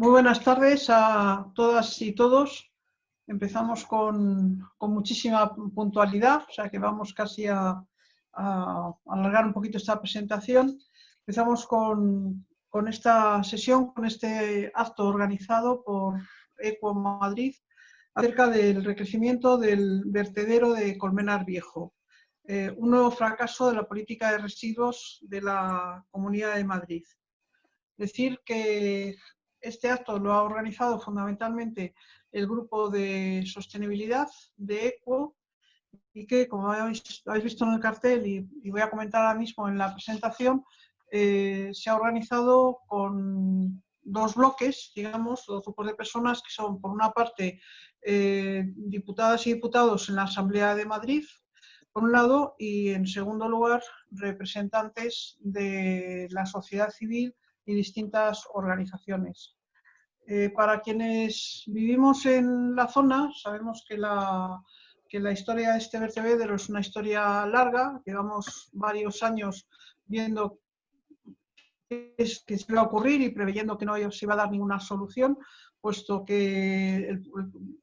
Muy buenas tardes a todas y todos. Empezamos con muchísima puntualidad, o sea que vamos casi a alargar un poquito esta presentación. Empezamos con esta sesión, con este acto organizado por ECO Madrid acerca del recrecimiento del vertedero de Colmenar Viejo, un nuevo fracaso de la política de residuos de la Comunidad de Madrid. Decir que este acto lo ha organizado fundamentalmente el grupo de sostenibilidad de ECO y que, como habéis visto en el cartel y voy a comentar ahora mismo en la presentación, se ha organizado con dos bloques, digamos, dos grupos de personas que son, por una parte, diputadas y diputados en la Asamblea de Madrid, por un lado, y en segundo lugar, representantes de la sociedad civil y distintas organizaciones. Para quienes vivimos en la zona, sabemos que la historia de este vertedero es una historia larga. Llevamos varios años viendo qué se iba a ocurrir y preveyendo que no se iba a dar ninguna solución, puesto que el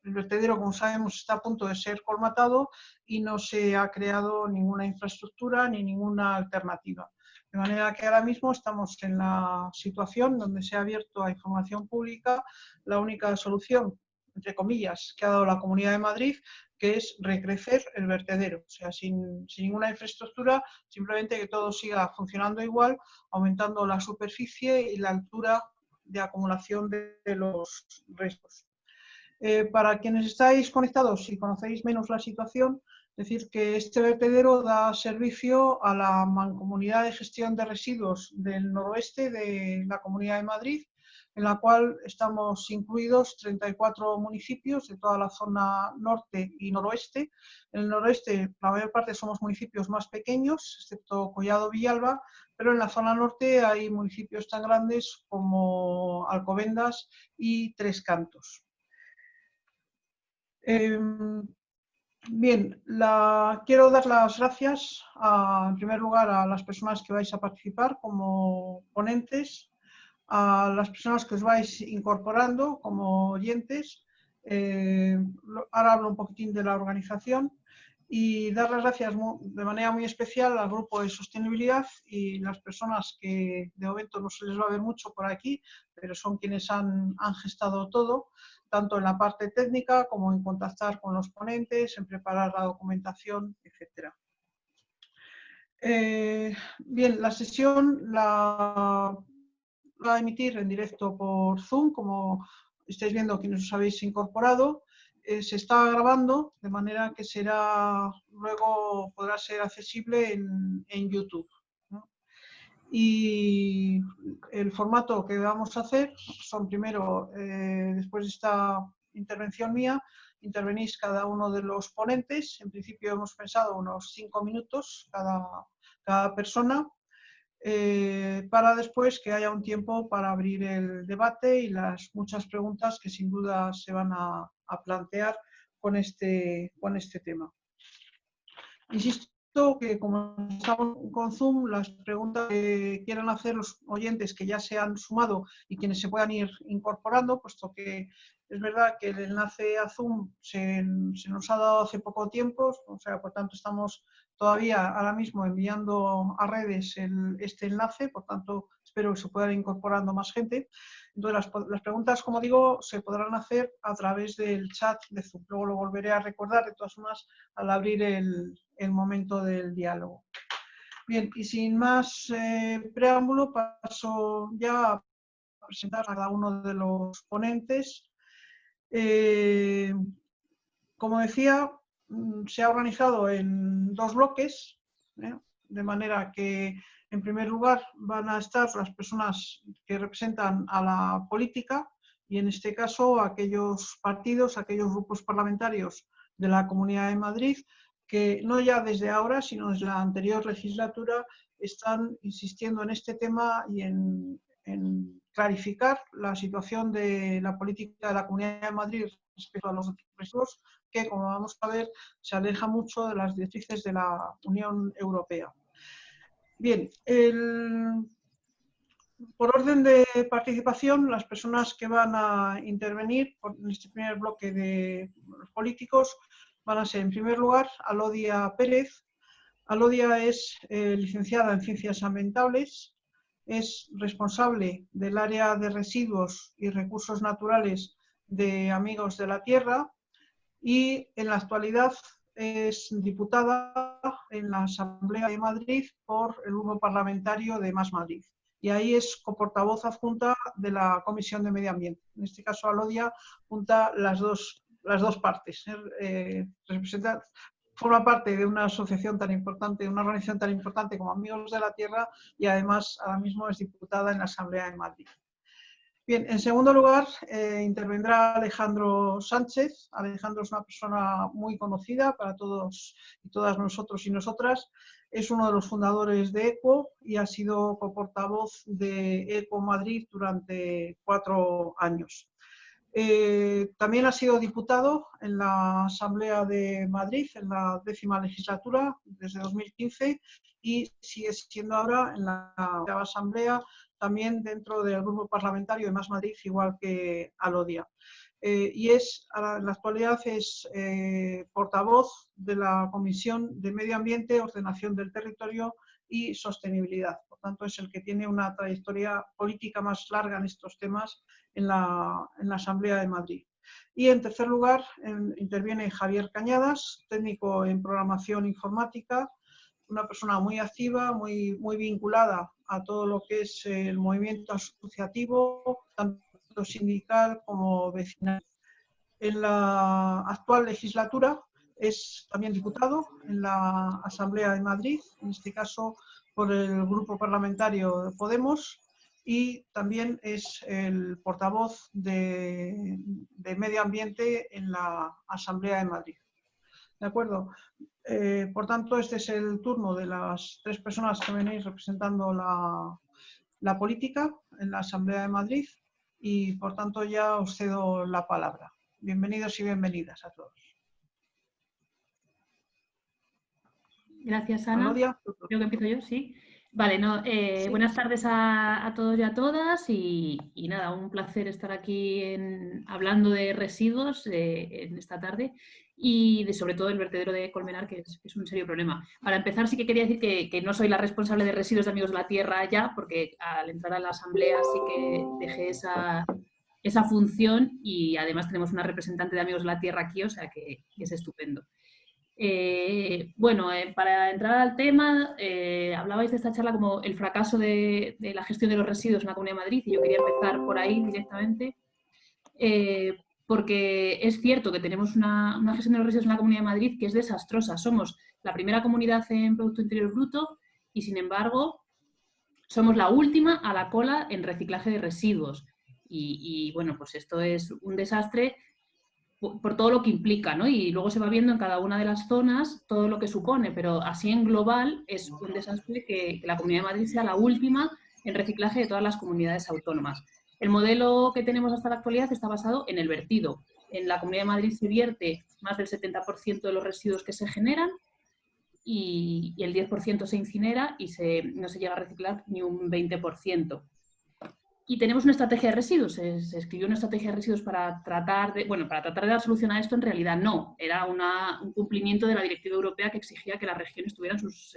vertedero, como sabemos, está a punto de ser colmatado y no se ha creado ninguna infraestructura ni ninguna alternativa. De manera que ahora mismo estamos en la situación donde se ha abierto a información pública la única solución, entre comillas, que ha dado la Comunidad de Madrid, que es recrecer el vertedero, o sea, sin ninguna infraestructura, simplemente que todo siga funcionando igual, aumentando la superficie y la altura de acumulación de los restos. Para quienes estáis conectados y conocéis menos la situación, decir que este vertedero da servicio a la Mancomunidad de Gestión de Residuos del Noroeste de la Comunidad de Madrid, en la cual estamos incluidos 34 municipios de toda la zona norte y noroeste. En el noroeste, la mayor parte somos municipios más pequeños, excepto Collado Villalba, pero en la zona norte hay municipios tan grandes como Alcobendas y Tres Cantos. Bien, quiero dar las gracias en primer lugar a las personas que vais a participar como ponentes, a las personas que os vais incorporando como oyentes. Ahora hablo un poquitín de la organización y dar las gracias de manera muy especial al grupo de sostenibilidad y las personas que de momento no se les va a ver mucho por aquí, pero son quienes han gestado todo, tanto en la parte técnica como en contactar con los ponentes, en preparar la documentación, etc. Bien, la sesión la va a emitir en directo por Zoom, como estáis viendo quienes os habéis incorporado. Se está grabando, de manera que luego podrá ser accesible en YouTube, ¿no? Y el formato que vamos a hacer son primero, después de esta intervención mía, intervenís cada uno de los ponentes. En principio hemos pensado unos 5 minutos cada persona, para después que haya un tiempo para abrir el debate y las muchas preguntas que sin duda se van a plantear con este tema. Insisto que como estamos con Zoom, las preguntas que quieran hacer los oyentes que ya se han sumado y quienes se puedan ir incorporando, puesto que es verdad que el enlace a Zoom se nos ha dado hace poco tiempo, o sea, por tanto estamos todavía ahora mismo enviando a redes este enlace, por tanto espero que se puedan ir incorporando más gente. Entonces las preguntas, como digo, se podrán hacer a través del chat de Zoom. Luego lo volveré a recordar de todas formas al abrir el momento del diálogo. Bien, y sin más preámbulo, paso ya a presentar a cada uno de los ponentes. Como decía, se ha organizado en dos bloques, de manera que, en primer lugar, van a estar las personas que representan a la política y, en este caso, aquellos partidos, aquellos grupos parlamentarios de la Comunidad de Madrid que no ya desde ahora, sino desde la anterior legislatura, están insistiendo en este tema y en clarificar la situación de la política de la Comunidad de Madrid respecto a los residuos, que, como vamos a ver, se aleja mucho de las directrices de la Unión Europea. Bien, por orden de participación, las personas que van a intervenir en este primer bloque de los políticos van a ser, en primer lugar, Alodia Pérez. Alodia es licenciada en Ciencias Ambientales, es responsable del área de residuos y recursos naturales de Amigos de la Tierra y en la actualidad es diputada en la Asamblea de Madrid por el Grupo Parlamentario de Más Madrid. Y ahí es coportavoz adjunta de la Comisión de Medio Ambiente. En este caso, Alodia junta las dos partes. Forma parte de una asociación tan importante, una organización tan importante como Amigos de la Tierra y además ahora mismo es diputada en la Asamblea de Madrid. Bien, en segundo lugar intervendrá Alejandro Sánchez. Alejandro es una persona muy conocida para todos y todas nosotros y nosotras. Es uno de los fundadores de ECO y ha sido coportavoz de ECO Madrid durante 4 años. También ha sido diputado en la Asamblea de Madrid en la 10ª legislatura desde 2015 y sigue siendo ahora en la Asamblea también dentro del Grupo Parlamentario de Más Madrid, igual que Alodia. Y en la actualidad es portavoz de la Comisión de Medio Ambiente, Ordenación del Territorio y Sostenibilidad. Por tanto, es el que tiene una trayectoria política más larga en estos temas en la Asamblea de Madrid. Y en tercer lugar interviene Javier Cañadas, técnico en programación informática, una persona muy activa, muy vinculada a todo lo que es el movimiento asociativo, tanto sindical como vecinal. En la actual legislatura es también diputado en la Asamblea de Madrid, en este caso por el Grupo Parlamentario de Podemos, y también es el portavoz de Medio Ambiente en la Asamblea de Madrid. ¿De acuerdo? Por tanto, este es el turno de las 3 personas que venís representando la política en la Asamblea de Madrid y, por tanto, ya os cedo la palabra. Bienvenidos y bienvenidas a todos. Gracias, Ana. Alodia. Creo que empiezo yo, sí. Vale, sí. Buenas tardes a todos y a todas y nada, un placer estar aquí hablando de residuos en esta tarde y sobre todo el vertedero de Colmenar, que es un serio problema. Para empezar, sí que quería decir que no soy la responsable de residuos de Amigos de la Tierra ya, porque al entrar a la asamblea sí que dejé esa función y además tenemos una representante de Amigos de la Tierra aquí, o sea que es estupendo. Para entrar al tema, hablabais de esta charla como el fracaso de la gestión de los residuos en la Comunidad de Madrid y yo quería empezar por ahí directamente porque es cierto que tenemos una gestión de los residuos en la Comunidad de Madrid que es desastrosa. Somos la primera comunidad en Producto Interior Bruto y, sin embargo, somos la última a la cola en reciclaje de residuos. Y bueno, pues esto es un desastre por todo lo que implica, ¿no? Y luego se va viendo en cada una de las zonas todo lo que supone, pero así en global es un desastre que la Comunidad de Madrid sea la última en reciclaje de todas las comunidades autónomas. El modelo que tenemos hasta la actualidad está basado en el vertido. En la Comunidad de Madrid se vierte más del 70% de los residuos que se generan y el 10% se incinera y no se llega a reciclar ni un 20%. Y tenemos una estrategia de residuos, se escribió una estrategia de residuos para tratar de dar solución a esto. En realidad no, era un cumplimiento de la directiva europea que exigía que las regiones tuvieran sus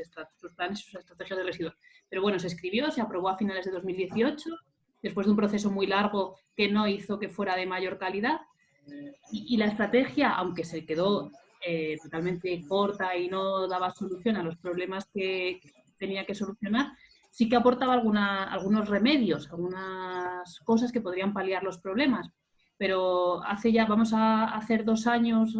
planes y sus estrategias de residuos. Pero bueno, se escribió, se aprobó a finales de 2018, después de un proceso muy largo que no hizo que fuera de mayor calidad. Y la estrategia, aunque se quedó totalmente corta y no daba solución a los problemas que tenía que solucionar, sí que aportaba algunos remedios, algunas cosas que podrían paliar los problemas. Pero vamos a hacer 2 años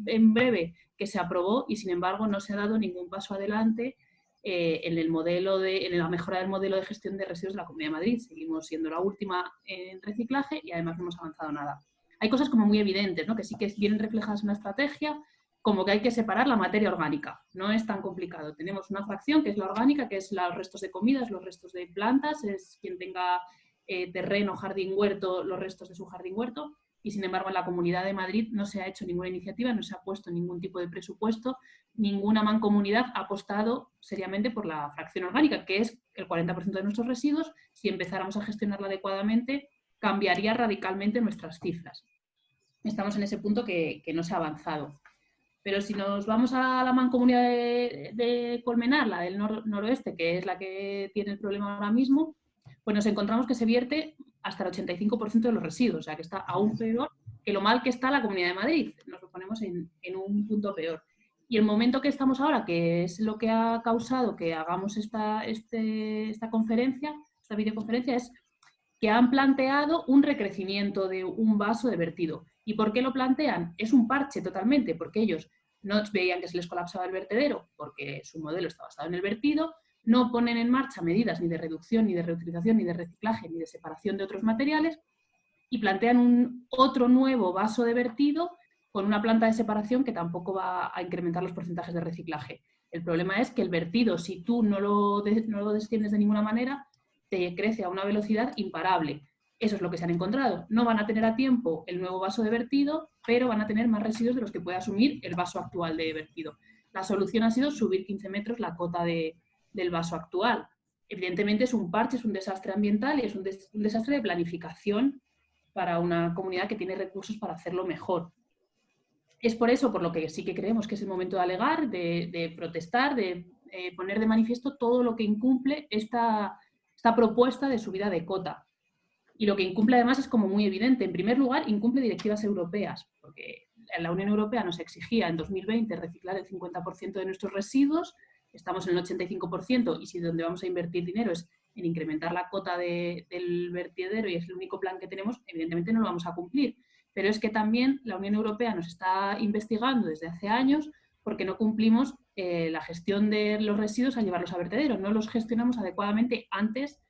en breve que se aprobó y, sin embargo, no se ha dado ningún paso adelante en la mejora del modelo de gestión de residuos de la Comunidad de Madrid. Seguimos siendo la última en reciclaje y, además, no hemos avanzado nada. Hay cosas como muy evidentes, ¿no? Que sí que vienen reflejadas en la estrategia, como que hay que separar la materia orgánica. No es tan complicado. Tenemos una fracción que es la orgánica, que es los restos de comidas, los restos de plantas, es quien tenga terreno, jardín, huerto, los restos de su jardín, huerto. y sin embargo en la Comunidad de Madrid no se ha hecho ninguna iniciativa, no se ha puesto ningún tipo de presupuesto, ninguna mancomunidad ha apostado seriamente por la fracción orgánica, que es el 40% de nuestros residuos. Si empezáramos a gestionarla adecuadamente, cambiaría radicalmente nuestras cifras. Estamos en ese punto que no se ha avanzado. Pero si nos vamos a la mancomunidad de Colmenar, la del noroeste, que es la que tiene el problema ahora mismo, pues nos encontramos que se vierte hasta el 85% de los residuos, o sea que está aún peor que lo mal que está la Comunidad de Madrid. Nos lo ponemos en un punto peor. Y el momento que estamos ahora, que es lo que ha causado que hagamos esta conferencia, esta videoconferencia, es que han planteado un recrecimiento de un vaso de vertido. ¿Y por qué lo plantean? Es un parche totalmente, porque ellos no veían que se les colapsaba el vertedero, porque su modelo está basado en el vertido, no ponen en marcha medidas ni de reducción, ni de reutilización, ni de reciclaje, ni de separación de otros materiales, y plantean otro nuevo vaso de vertido con una planta de separación que tampoco va a incrementar los porcentajes de reciclaje. El problema es que el vertido, si tú no lo desciendes de ninguna manera, te crece a una velocidad imparable. Eso es lo que se han encontrado. No van a tener a tiempo el nuevo vaso de vertido, pero van a tener más residuos de los que puede asumir el vaso actual de vertido. La solución ha sido subir 15 metros la cota del vaso actual. Evidentemente es un parche, es un desastre ambiental y es un desastre de planificación para una comunidad que tiene recursos para hacerlo mejor. Es por eso por lo que sí que creemos que es el momento de alegar, de protestar, de poner de manifiesto todo lo que incumple esta propuesta de subida de cota. Y lo que incumple además es como muy evidente. En primer lugar, incumple directivas europeas, porque la Unión Europea nos exigía en 2020 reciclar el 50% de nuestros residuos, estamos en el 85%, y si donde vamos a invertir dinero es en incrementar la cota del vertedero y es el único plan que tenemos, evidentemente no lo vamos a cumplir. Pero es que también la Unión Europea nos está investigando desde hace años porque no cumplimos la gestión de los residuos al llevarlos a vertedero, no los gestionamos adecuadamente antes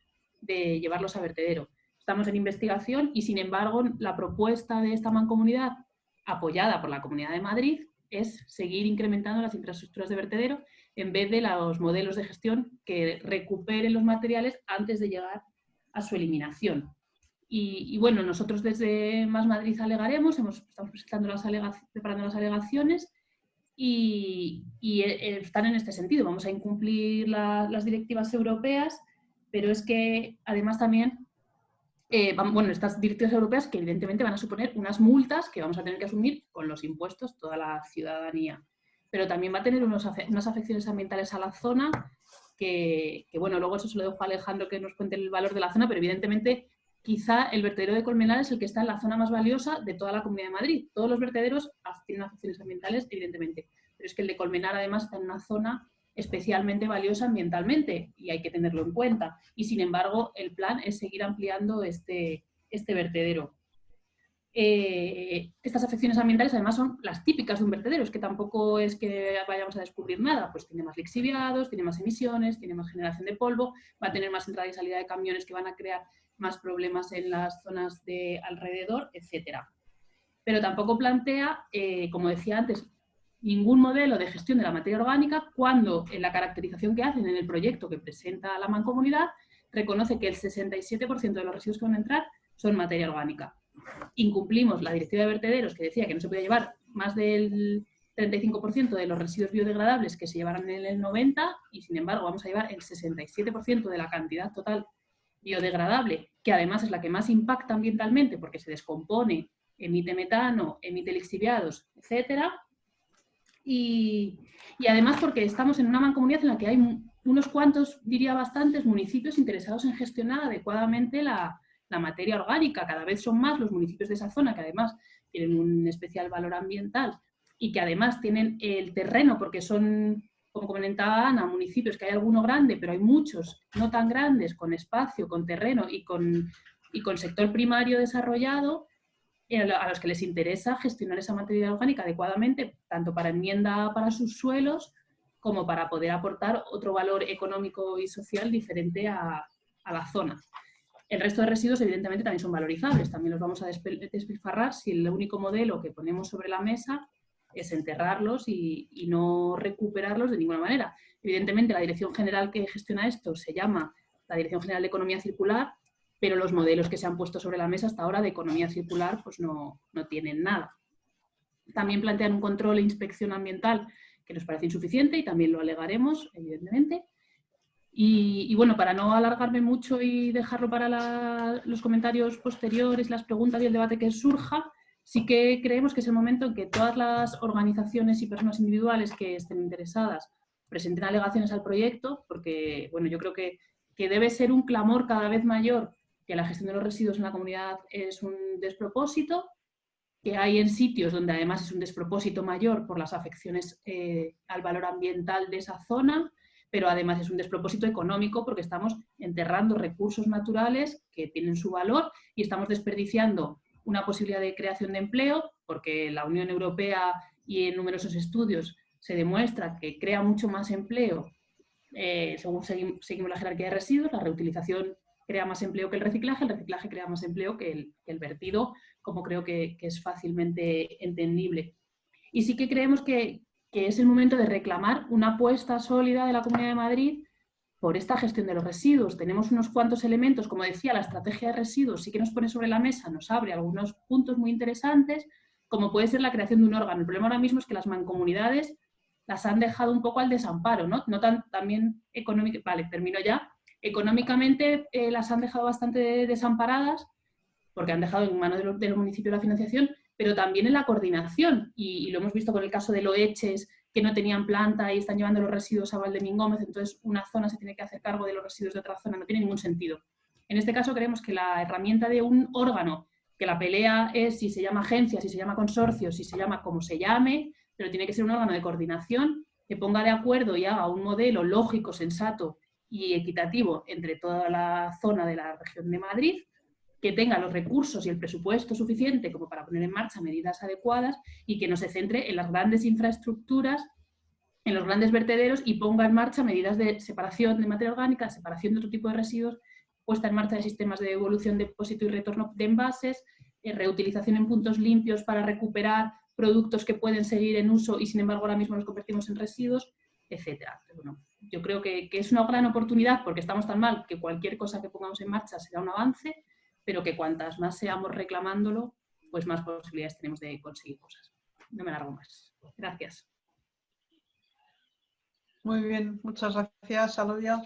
de llevarlos a vertedero. Estamos en investigación y, sin embargo, la propuesta de esta mancomunidad, apoyada por la Comunidad de Madrid, es seguir incrementando las infraestructuras de vertedero en vez de los modelos de gestión que recuperen los materiales antes de llegar a su eliminación. Y bueno, nosotros desde Más Madrid alegaremos, estamos preparando las alegaciones y están en este sentido. Vamos a incumplir las directivas europeas, pero es que además también estas directivas europeas que evidentemente van a suponer unas multas que vamos a tener que asumir con los impuestos toda la ciudadanía. Pero también va a tener unas afecciones ambientales a la zona que bueno, luego eso se lo dejo a Alejandro que nos cuente el valor de la zona, pero evidentemente quizá el vertedero de Colmenar es el que está en la zona más valiosa de toda la Comunidad de Madrid. Todos los vertederos tienen afecciones ambientales, evidentemente, pero es que el de Colmenar además está en una zona especialmente valiosa ambientalmente y hay que tenerlo en cuenta. Y sin embargo, el plan es seguir ampliando este vertedero. Estas afecciones ambientales además son las típicas de un vertedero, es que tampoco es que vayamos a descubrir nada, pues tiene más lixiviados, tiene más emisiones, tiene más generación de polvo, va a tener más entrada y salida de camiones que van a crear más problemas en las zonas de alrededor, etcétera. Pero tampoco plantea, como decía antes, ningún modelo de gestión de la materia orgánica cuando en la caracterización que hacen en el proyecto que presenta la mancomunidad reconoce que el 67% de los residuos que van a entrar son materia orgánica. Incumplimos la directiva de vertederos que decía que no se podía llevar más del 35% de los residuos biodegradables que se llevaran en el 90% y sin embargo vamos a llevar el 67% de la cantidad total biodegradable, que además es la que más impacta ambientalmente porque se descompone, emite metano, emite lixiviados, etcétera. Y además porque estamos en una mancomunidad en la que hay unos cuantos, diría bastantes, municipios interesados en gestionar adecuadamente la materia orgánica. Cada vez son más los municipios de esa zona que además tienen un especial valor ambiental y que además tienen el terreno porque son, como comentaba Ana, municipios que hay alguno grande, pero hay muchos no tan grandes, con espacio, con terreno y con sector primario desarrollado, a los que les interesa gestionar esa materia orgánica adecuadamente, tanto para enmienda para sus suelos, como para poder aportar otro valor económico y social diferente a la zona. El resto de residuos, evidentemente, también son valorizables, también los vamos a despilfarrar si el único modelo que ponemos sobre la mesa es enterrarlos y no recuperarlos de ninguna manera. Evidentemente, la dirección general que gestiona esto se llama la Dirección General de Economía Circular, pero los modelos que se han puesto sobre la mesa hasta ahora de economía circular pues no tienen nada. También plantean un control e inspección ambiental que nos parece insuficiente y también lo alegaremos, evidentemente. Y bueno, para no alargarme mucho y dejarlo para los comentarios posteriores, las preguntas y el debate que surja, sí que creemos que es el momento en que todas las organizaciones y personas individuales que estén interesadas presenten alegaciones al proyecto, porque bueno, yo creo que debe ser un clamor cada vez mayor que la gestión de los residuos en la comunidad es un despropósito, que hay en sitios donde además es un despropósito mayor por las afecciones al valor ambiental de esa zona, pero además es un despropósito económico porque estamos enterrando recursos naturales que tienen su valor y estamos desperdiciando una posibilidad de creación de empleo, porque la Unión Europea y en numerosos estudios se demuestra que crea mucho más empleo según seguimos la jerarquía de residuos. La reutilización crea más empleo que el reciclaje crea más empleo que el vertido, como creo que es fácilmente entendible. Y sí que creemos que es el momento de reclamar una apuesta sólida de la Comunidad de Madrid por esta gestión de los residuos. Tenemos unos cuantos elementos, como decía, la estrategia de residuos sí que nos pone sobre la mesa, nos abre algunos puntos muy interesantes, como puede ser la creación de un órgano. El problema ahora mismo es que las mancomunidades las han dejado un poco al desamparo, ¿no? No también económicamente, vale, termino ya. Económicamente las han dejado bastante desamparadas, porque han dejado en manos del municipio la financiación, pero también en la coordinación, y lo hemos visto con el caso de Loeches, que no tenían planta y están llevando los residuos a Valdemingómez, entonces una zona se tiene que hacer cargo de los residuos de otra zona, no tiene ningún sentido. En este caso creemos que la herramienta de un órgano, que la pelea es si se llama agencia, si se llama consorcio, si se llama como se llame, pero tiene que ser un órgano de coordinación que ponga de acuerdo y haga un modelo lógico, sensato y equitativo entre toda la zona de la región de Madrid, que tenga los recursos y el presupuesto suficiente como para poner en marcha medidas adecuadas y que no se centre en las grandes infraestructuras, en los grandes vertederos y ponga en marcha medidas de separación de materia orgánica, separación de otro tipo de residuos, puesta en marcha de sistemas de devolución, depósito y retorno de envases, reutilización en puntos limpios para recuperar productos que pueden seguir en uso y sin embargo ahora mismo los convertimos en residuos, etcétera. Bueno, yo creo que es una gran oportunidad porque estamos tan mal que cualquier cosa que pongamos en marcha será un avance, pero que cuantas más seamos reclamándolo, pues más posibilidades tenemos de conseguir cosas. No me alargo más. Gracias. Muy bien, muchas gracias, Alodia.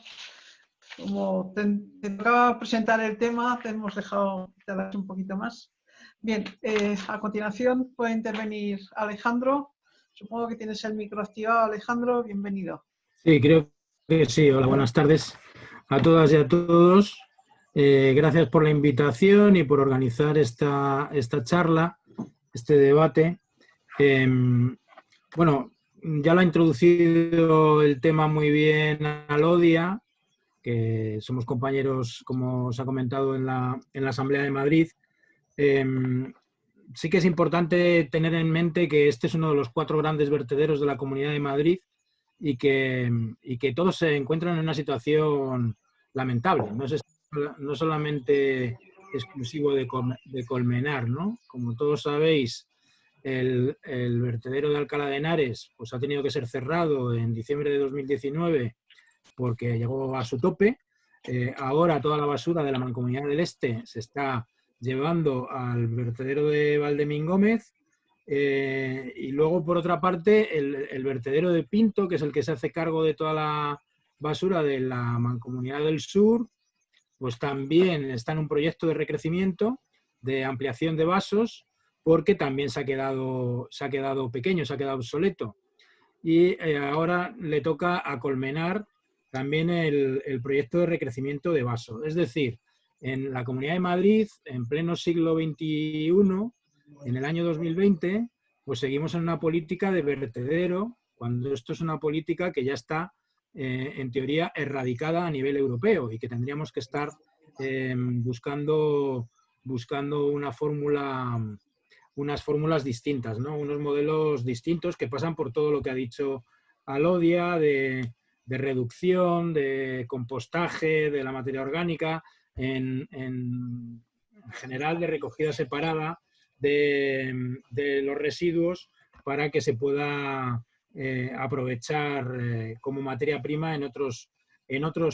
Como te tocaba presentar el tema, te hemos dejado un poquito más. Bien, a continuación puede intervenir Alejandro. Supongo que tienes el micro activado, Alejandro. Bienvenido. Sí, creo que sí. Hola, buenas tardes a todas y a todos. Gracias por la invitación y por organizar esta charla, este debate. Bueno, ya lo ha introducido el tema muy bien Alodia, que somos compañeros, como os ha comentado, en la Asamblea de Madrid. Sí que es importante tener en mente que este es uno de los 4 grandes vertederos de la Comunidad de Madrid y que todos se encuentran en una situación lamentable. No solamente exclusivo de Colmenar, ¿no? Como todos sabéis, el vertedero de Alcalá de Henares pues, ha tenido que ser cerrado en diciembre de 2019 porque llegó a su tope. Ahora toda la basura de la Mancomunidad del Este se está llevando al vertedero de Valdemingómez. Y luego, por otra parte, el vertedero de Pinto, que es el que se hace cargo de toda la basura de la Mancomunidad del Sur, pues también está en un proyecto de recrecimiento, de ampliación de vasos, porque también se ha quedado pequeño, se ha quedado obsoleto. Y ahora le toca a Colmenar también el proyecto de recrecimiento de vasos. Es decir, en la Comunidad de Madrid, en pleno siglo XXI, en el año 2020, pues seguimos en una política de vertedero, cuando esto es una política que ya está, en teoría, erradicada a nivel europeo y que tendríamos que estar buscando unas fórmulas distintas, ¿no? Unos modelos distintos que pasan por todo lo que ha dicho Alodia, de reducción, de compostaje de la materia orgánica, en general de recogida separada de los residuos para que se pueda aprovechar como materia prima en otros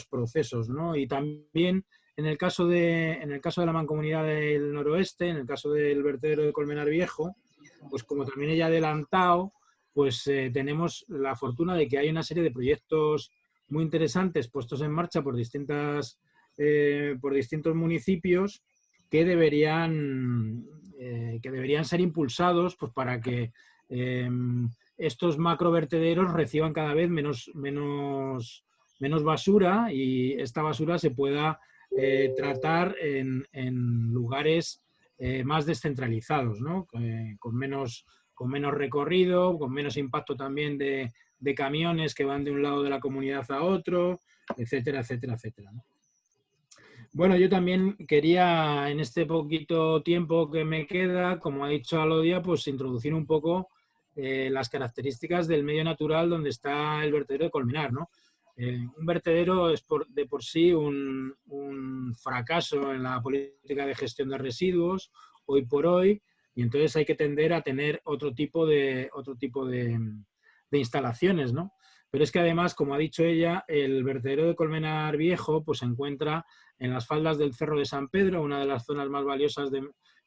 procesos, ¿no? Y también en el caso de la Mancomunidad del Noroeste, en el caso del vertedero de Colmenar Viejo, pues como también ella ha adelantado, pues tenemos la fortuna de que hay una serie de proyectos muy interesantes puestos en marcha por distintos municipios que deberían ser impulsados, pues, para que estos macrovertederos reciban cada vez menos basura y esta basura se pueda tratar en lugares más descentralizados, ¿no? Con menos recorrido, con menos impacto también de camiones que van de un lado de la comunidad a otro, etcétera, etcétera, etcétera, ¿no? Bueno, yo también quería, en este poquito tiempo que me queda, como ha dicho Alodia, pues introducir un poco las características del medio natural donde está el vertedero de Colmenar, ¿no? Un vertedero es de por sí un fracaso en la política de gestión de residuos, hoy por hoy, y entonces hay que tender a tener otro tipo de instalaciones, ¿no? Pero es que además, como ha dicho ella, el vertedero de Colmenar Viejo pues, se encuentra en las faldas del Cerro de San Pedro, una de las zonas más valiosas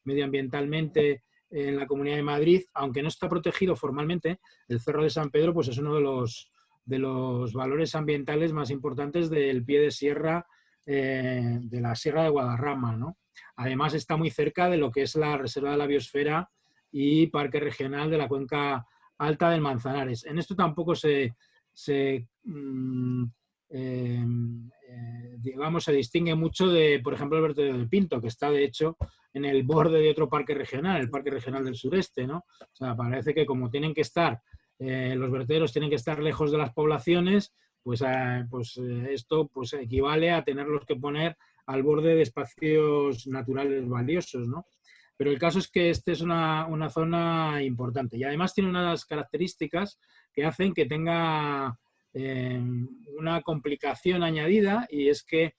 medioambientalmente en la Comunidad de Madrid, aunque no está protegido formalmente. El Cerro de San Pedro pues, es uno de los valores ambientales más importantes del pie de sierra, de la Sierra de Guadarrama, ¿no? Además está muy cerca de lo que es la Reserva de la Biosfera y Parque Regional de la Cuenca Alta del Manzanares. En esto tampoco se distingue mucho de, por ejemplo, el vertedero del Pinto, que está, de hecho, en el borde de otro parque regional, el Parque Regional del Sureste, ¿no? O sea, parece que como tienen que estar, los vertederos tienen que estar lejos de las poblaciones, pues esto pues, equivale a tenerlos que poner al borde de espacios naturales valiosos, ¿no? Pero el caso es que esta es una zona importante y además tiene unas características que hacen que tenga una complicación añadida, y es que,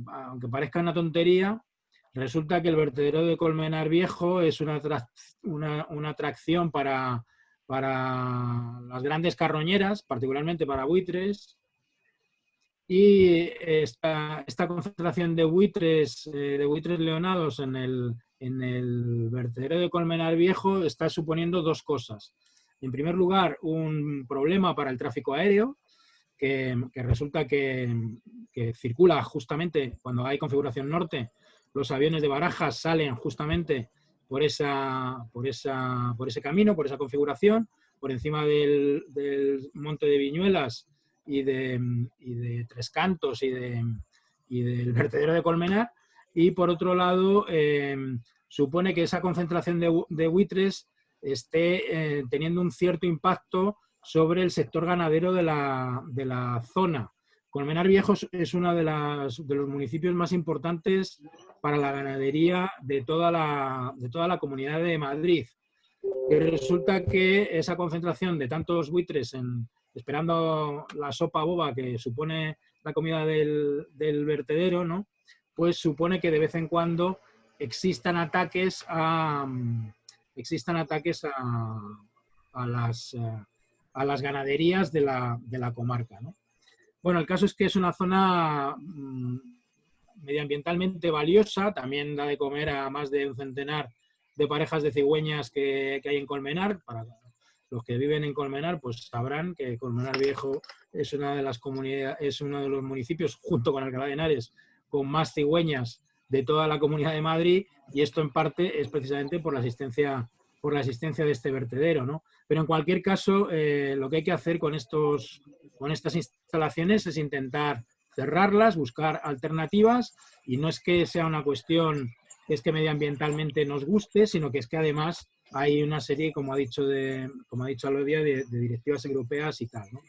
aunque parezca una tontería, resulta que el vertedero de Colmenar Viejo es una atracción para las grandes carroñeras, particularmente para buitres, y esta concentración de buitres leonados en el vertedero de Colmenar Viejo está suponiendo dos cosas. En primer lugar, un problema para el tráfico aéreo, que resulta que circula justamente cuando hay configuración norte. Los aviones de Barajas salen justamente por ese camino, por esa configuración, por encima del Monte de Viñuelas y de Tres Cantos y del vertedero de Colmenar. Y por otro lado, supone que esa concentración de buitres esté teniendo un cierto impacto sobre el sector ganadero de la zona. Colmenar Viejo es uno de los municipios más importantes para la ganadería de toda la Comunidad de Madrid. Y resulta que esa concentración de tantos buitres esperando la sopa boba que supone la comida del vertedero, ¿no? Pues supone que de vez en cuando existan ataques a las ganaderías de la comarca, ¿no? Bueno, el caso es que es una zona medioambientalmente valiosa, también da de comer a más de un centenar de parejas de cigüeñas que hay en Colmenar. Para los que viven en Colmenar, pues sabrán que Colmenar Viejo es una de las comunidades, es uno de los municipios, junto con Alcalá de Henares, con más cigüeñas de toda la Comunidad de Madrid, y esto en parte es precisamente por la existencia de este vertedero, ¿no? Pero en cualquier caso, lo que hay que hacer con estas instalaciones es intentar cerrarlas, buscar alternativas, y no es que sea una cuestión que es que medioambientalmente nos guste, sino que es que además hay una serie, como ha dicho Alodia, de directivas europeas y tal, ¿no?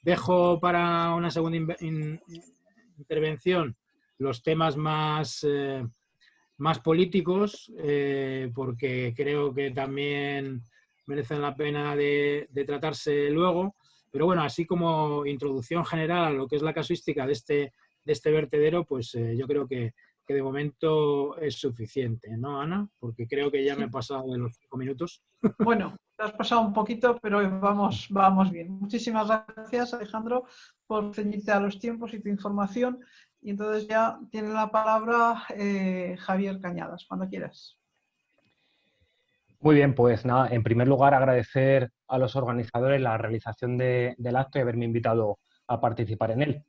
Dejo para una segunda intervención los temas más políticos, porque creo que también merecen la pena de tratarse luego. Pero bueno, así como introducción general a lo que es la casuística de este vertedero, pues yo creo que de momento es suficiente, ¿no, Ana? Porque creo que ya me he pasado de los 5 minutos. Bueno, te has pasado un poquito, pero vamos bien. Muchísimas gracias, Alejandro, por ceñirte a los tiempos y tu información. y entonces ya tiene la palabra Javier Cañadas, cuando quieras. Muy bien, pues nada, en primer lugar agradecer a los organizadores la realización del acto y haberme invitado a participar en él.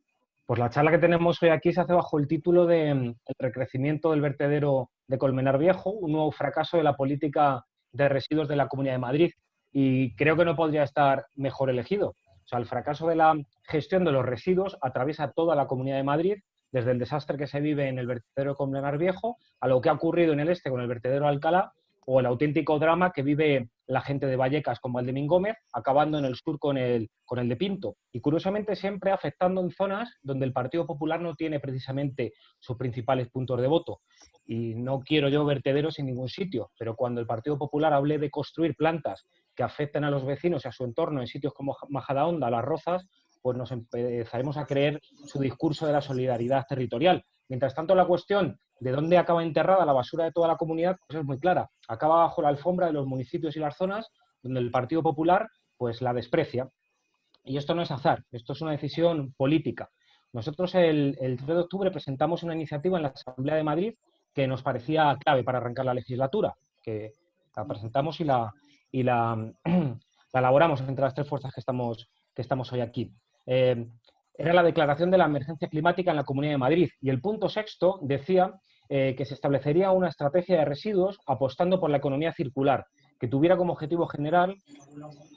Pues la charla que tenemos hoy aquí se hace bajo el título de El recrecimiento del vertedero de Colmenar Viejo, un nuevo fracaso de la política de residuos de la Comunidad de Madrid. Y creo que no podría estar mejor elegido. O sea, el fracaso de la gestión de los residuos atraviesa toda la Comunidad de Madrid, desde el desastre que se vive en el vertedero de Colmenar Viejo a lo que ha ocurrido en el este con el vertedero de Alcalá, o el auténtico drama que vive la gente de Vallecas con Valdemín Gómez, acabando en el sur con el de Pinto. Y curiosamente siempre afectando en zonas donde el Partido Popular no tiene precisamente sus principales puntos de voto. Y no quiero yo vertederos en ningún sitio, pero cuando el Partido Popular hable de construir plantas que afecten a los vecinos y a su entorno en sitios como Majadahonda, Las Rozas, pues nos empezaremos a creer su discurso de la solidaridad territorial. Mientras tanto, la cuestión de dónde acaba enterrada la basura de toda la comunidad pues es muy clara. Acaba bajo la alfombra de los municipios y las zonas donde el Partido Popular pues la desprecia. Y esto no es azar, esto es una decisión política. Nosotros el 3 de octubre presentamos una iniciativa en la Asamblea de Madrid que nos parecía clave para arrancar la legislatura, que la presentamos y la elaboramos entre las tres fuerzas que estamos hoy aquí. Era la declaración de la emergencia climática en la Comunidad de Madrid y el punto sexto decía que se establecería una estrategia de residuos apostando por la economía circular, que tuviera como objetivo general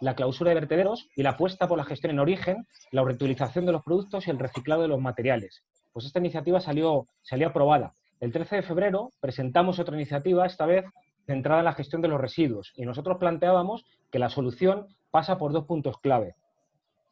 la clausura de vertederos y la apuesta por la gestión en origen, la reutilización de los productos y el reciclado de los materiales. Pues esta iniciativa salió aprobada. El 13 de febrero presentamos otra iniciativa, esta vez centrada en la gestión de los residuos, y nosotros planteábamos que la solución pasa por dos puntos clave,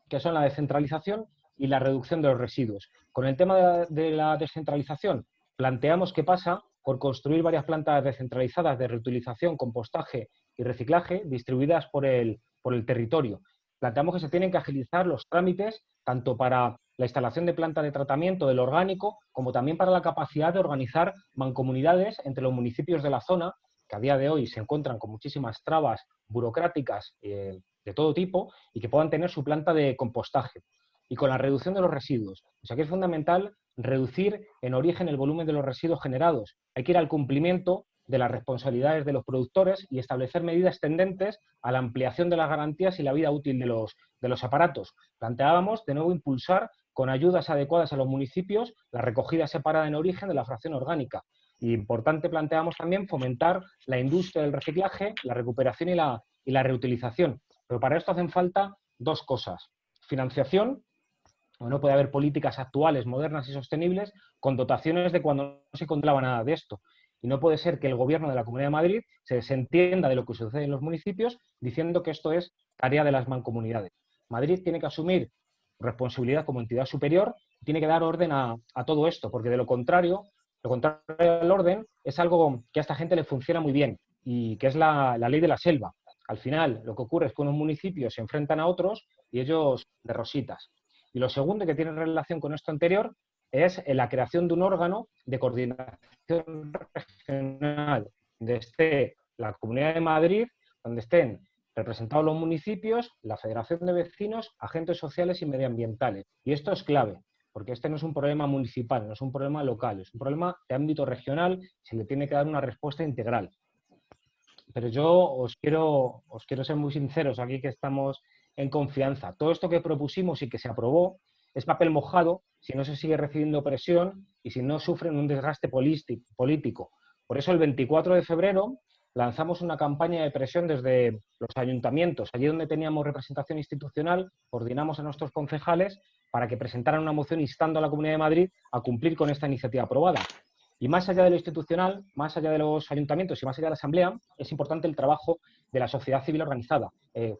que son la descentralización y la reducción de los residuos. Con el tema de la descentralización, planteamos que pasa por construir varias plantas descentralizadas de reutilización, compostaje y reciclaje distribuidas por el territorio. Planteamos que se tienen que agilizar los trámites tanto para la instalación de plantas de tratamiento del orgánico como también para la capacidad de organizar mancomunidades entre los municipios de la zona, que a día de hoy se encuentran con muchísimas trabas burocráticas de todo tipo y que puedan tener su planta de compostaje. Y con la reducción de los residuos. O sea que es fundamental reducir en origen el volumen de los residuos generados. Hay que ir al cumplimiento de las responsabilidades de los productores y establecer medidas tendentes a la ampliación de las garantías y la vida útil de los aparatos. Planteábamos de nuevo impulsar con ayudas adecuadas a los municipios la recogida separada en origen de la fracción orgánica. Y importante, planteamos también fomentar la industria del reciclaje, la recuperación y la reutilización. Pero para esto hacen falta dos cosas. Financiación. No puede haber políticas actuales, modernas y sostenibles con dotaciones de cuando no se controlaba nada de esto. Y no puede ser que el gobierno de la Comunidad de Madrid se desentienda de lo que sucede en los municipios diciendo que esto es tarea de las mancomunidades. Madrid tiene que asumir responsabilidad como entidad superior y tiene que dar orden a todo esto, porque de lo contrario al orden es algo que a esta gente le funciona muy bien y que es la ley de la selva. Al final, lo que ocurre es que unos municipios se enfrentan a otros y ellos de rositas. Y lo segundo, que tiene relación con esto anterior, es la creación de un órgano de coordinación regional donde esté la Comunidad de Madrid, donde estén representados los municipios, la Federación de Vecinos, agentes sociales y medioambientales. Y esto es clave, porque este no es un problema municipal, no es un problema local, es un problema de ámbito regional, se le tiene que dar una respuesta integral. Pero yo os quiero ser muy sinceros aquí, que estamos en confianza. Todo esto que propusimos y que se aprobó es papel mojado si no se sigue recibiendo presión y si no sufren un desgaste político. Por eso el 24 de febrero lanzamos una campaña de presión desde los ayuntamientos. Allí donde teníamos representación institucional, coordinamos a nuestros concejales para que presentaran una moción instando a la Comunidad de Madrid a cumplir con esta iniciativa aprobada. Y más allá de lo institucional, más allá de los ayuntamientos y más allá de la Asamblea, es importante el trabajo de la sociedad civil organizada,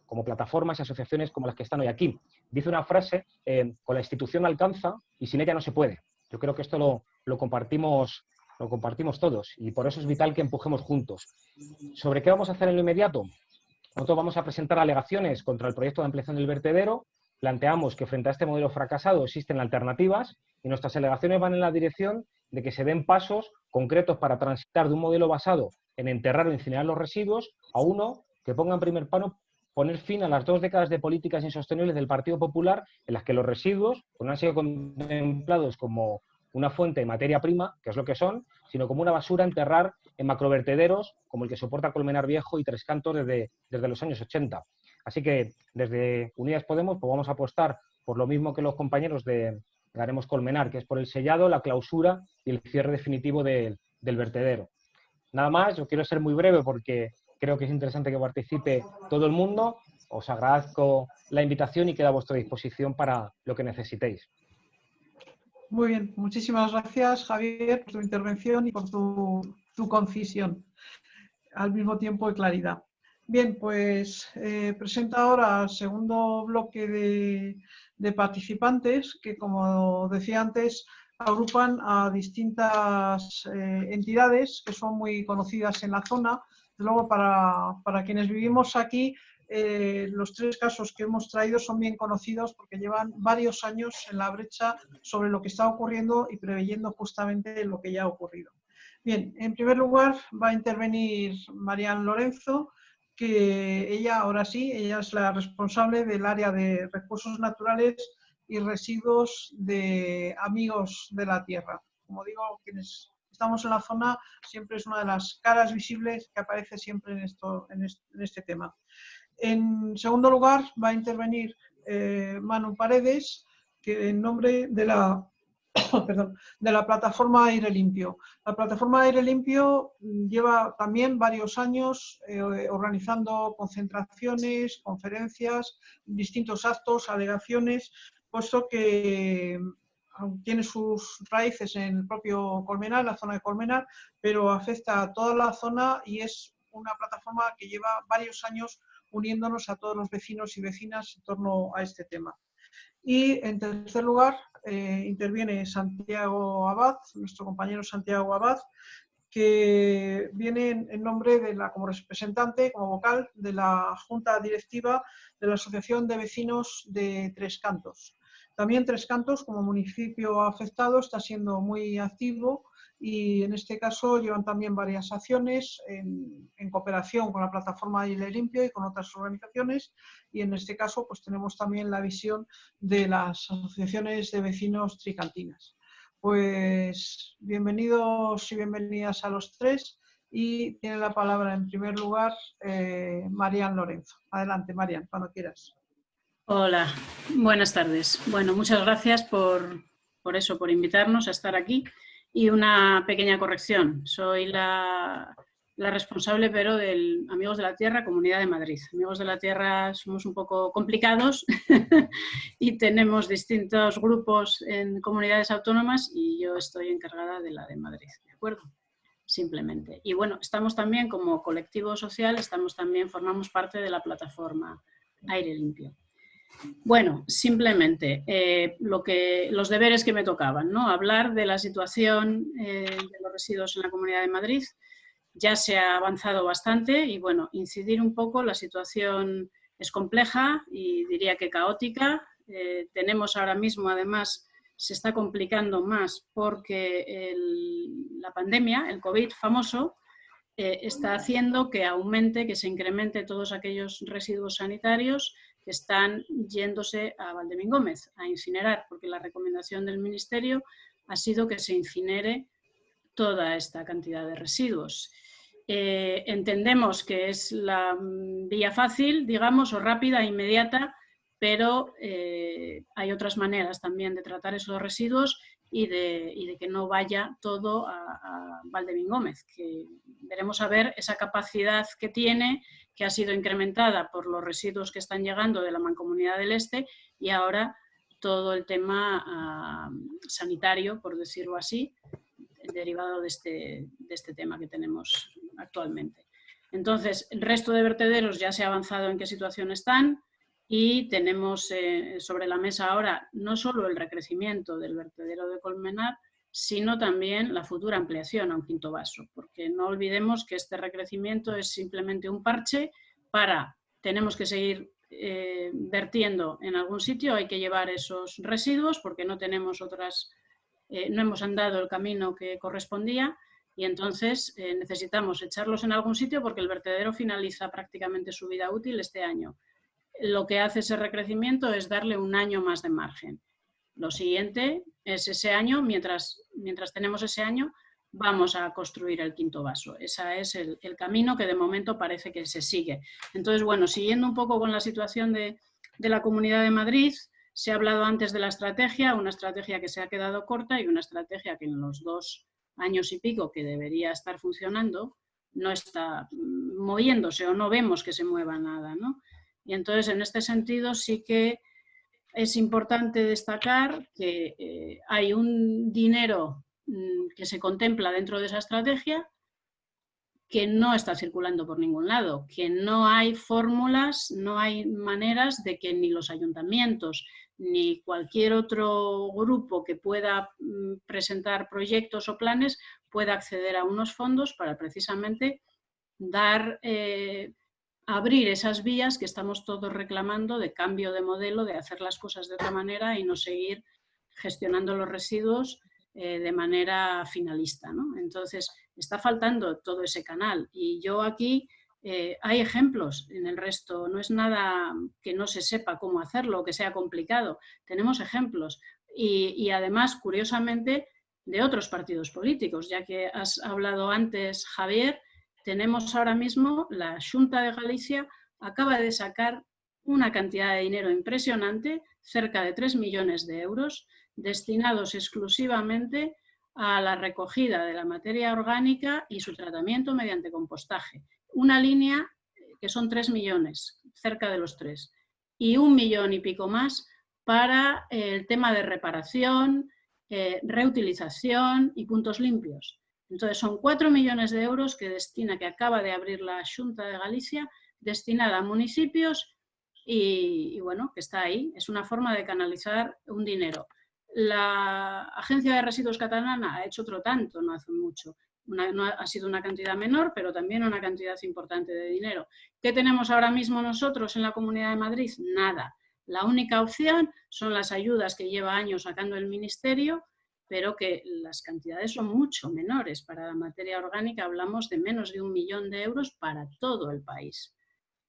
como plataformas y asociaciones como las que están hoy aquí. Dice una frase, con la institución alcanza y sin ella no se puede. Yo creo que esto lo compartimos todos y por eso es vital que empujemos juntos. ¿Sobre qué vamos a hacer en lo inmediato? Nosotros vamos a presentar alegaciones contra el proyecto de ampliación del vertedero. Planteamos que frente a este modelo fracasado existen alternativas y nuestras alegaciones van en la dirección de que se den pasos concretos para transitar de un modelo basado en enterrar o incinerar los residuos a uno que ponga en primer plano poner fin a las 2 décadas de políticas insostenibles del Partido Popular en las que los residuos no han sido contemplados como una fuente de materia prima, que es lo que son, sino como una basura a enterrar en macrovertederos como el que soporta Colmenar Viejo y Tres Cantos desde los años 80. Así que desde Unidas Podemos pues vamos a apostar por lo mismo que los compañeros de Haremos Colmenar, que es por el sellado, la clausura y el cierre definitivo del vertedero. Nada más, yo quiero ser muy breve porque creo que es interesante que participe todo el mundo. Os agradezco la invitación y quedo a vuestra disposición para lo que necesitéis. Muy bien, muchísimas gracias, Javier, por tu intervención y por tu concisión, al mismo tiempo de claridad. Bien, pues presento ahora el segundo bloque de participantes que, como decía antes, agrupan a distintas entidades que son muy conocidas en la zona. Luego, para quienes vivimos aquí, los tres casos que hemos traído son bien conocidos porque llevan varios años en la brecha sobre lo que está ocurriendo y preveyendo justamente lo que ya ha ocurrido. Bien, en primer lugar va a intervenir Marian Lorenzo, que ella, ahora sí, ella es la responsable del área de recursos naturales y residuos de Amigos de la Tierra. Como digo, quienes estamos en la zona siempre es una de las caras visibles que aparece siempre en este tema. En segundo lugar va a intervenir Manu Paredes, que en nombre de la plataforma Aire Limpio. La plataforma Aire Limpio lleva también varios años organizando concentraciones, conferencias, distintos actos, alegaciones, puesto que tiene sus raíces en el propio Colmenar, la zona de Colmenar, pero afecta a toda la zona y es una plataforma que lleva varios años uniéndonos a todos los vecinos y vecinas en torno a este tema. Y en tercer lugar interviene Santiago Abad, nuestro compañero Santiago Abad, que viene en nombre de como representante, como vocal de la Junta Directiva de la Asociación de Vecinos de Tres Cantos. También Tres Cantos, como municipio afectado, está siendo muy activo y en este caso llevan también varias acciones en cooperación con la plataforma Aire Limpio y con otras organizaciones, y en este caso pues tenemos también la visión de las asociaciones de vecinos tricantinas. Pues bienvenidos y bienvenidas a los tres, y tiene la palabra en primer lugar Marian Lorenzo. Adelante, Marian, cuando quieras. Hola, buenas tardes. Bueno, muchas gracias por invitarnos a estar aquí. Y una pequeña corrección, soy la responsable, pero del Amigos de la Tierra, Comunidad de Madrid. Amigos de la Tierra somos un poco complicados y tenemos distintos grupos en comunidades autónomas y yo estoy encargada de la de Madrid, ¿de acuerdo? Simplemente. Y bueno, estamos también como colectivo social, formamos parte de la plataforma Aire Limpio. Bueno, simplemente los deberes que me tocaban, ¿no? Hablar de la situación de los residuos en la Comunidad de Madrid. Ya se ha avanzado bastante y bueno, incidir un poco. La situación es compleja y diría que caótica. Tenemos ahora mismo, además, se está complicando más porque la pandemia, el COVID famoso, está haciendo que aumente, que se incremente todos aquellos residuos sanitarios que están yéndose a Valdemín-Gómez a incinerar, porque la recomendación del Ministerio ha sido que se incinere toda esta cantidad de residuos. Entendemos que es la vía fácil, digamos, o rápida e inmediata, pero hay otras maneras también de tratar esos residuos y de que no vaya todo a Valdemín-Gómez, que veremos a ver esa capacidad que tiene, que ha sido incrementada por los residuos que están llegando de la Mancomunidad del Este y ahora todo el tema sanitario, por decirlo así, derivado de este tema que tenemos actualmente. Entonces, el resto de vertederos ya se ha avanzado en qué situación están y tenemos sobre la mesa ahora no solo el recrecimiento del vertedero de Colmenar, sino también la futura ampliación a un quinto vaso, porque no olvidemos que este recrecimiento es simplemente un parche tenemos que seguir vertiendo en algún sitio, hay que llevar esos residuos porque no tenemos no hemos andado el camino que correspondía y entonces necesitamos echarlos en algún sitio porque el vertedero finaliza prácticamente su vida útil este año. Lo que hace ese recrecimiento es darle un año más de margen. Lo siguiente es ese año, mientras tenemos ese año, vamos a construir el quinto vaso. Ese es el camino que de momento parece que se sigue. Entonces, bueno, siguiendo un poco con la situación de la Comunidad de Madrid, se ha hablado antes de la estrategia, una estrategia que se ha quedado corta y una estrategia que en los 2 años y pico que debería estar funcionando no está moviéndose o no vemos que se mueva nada, ¿no? Y entonces, en este sentido, sí que es importante destacar que hay un dinero que se contempla dentro de esa estrategia que no está circulando por ningún lado, que no hay fórmulas, no hay maneras de que ni los ayuntamientos ni cualquier otro grupo que pueda presentar proyectos o planes pueda acceder a unos fondos para precisamente abrir esas vías que estamos todos reclamando de cambio de modelo, de hacer las cosas de otra manera y no seguir gestionando los residuos de manera finalista, ¿no? Entonces, está faltando todo ese canal y yo aquí hay ejemplos en el resto, no es nada que no se sepa cómo hacerlo o que sea complicado, tenemos ejemplos y además, curiosamente, de otros partidos políticos, ya que has hablado antes, Javier, tenemos ahora mismo, la Xunta de Galicia acaba de sacar una cantidad de dinero impresionante, cerca de 3 millones de euros, destinados exclusivamente a la recogida de la materia orgánica y su tratamiento mediante compostaje. Una línea que son 3 millones, cerca de los 3, y 1 millón y pico más para el tema de reparación, reutilización y puntos limpios. Entonces son 4 millones de euros que acaba de abrir la Xunta de Galicia, destinada a municipios y bueno, que está ahí. Es una forma de canalizar un dinero. La Agencia de Residuos catalana ha hecho otro tanto, no hace mucho. No ha sido una cantidad menor, pero también una cantidad importante de dinero. ¿Qué tenemos ahora mismo nosotros en la Comunidad de Madrid? Nada. La única opción son las ayudas que lleva años sacando el Ministerio, pero que las cantidades son mucho menores. Para la materia orgánica hablamos de menos de 1 millón de euros para todo el país.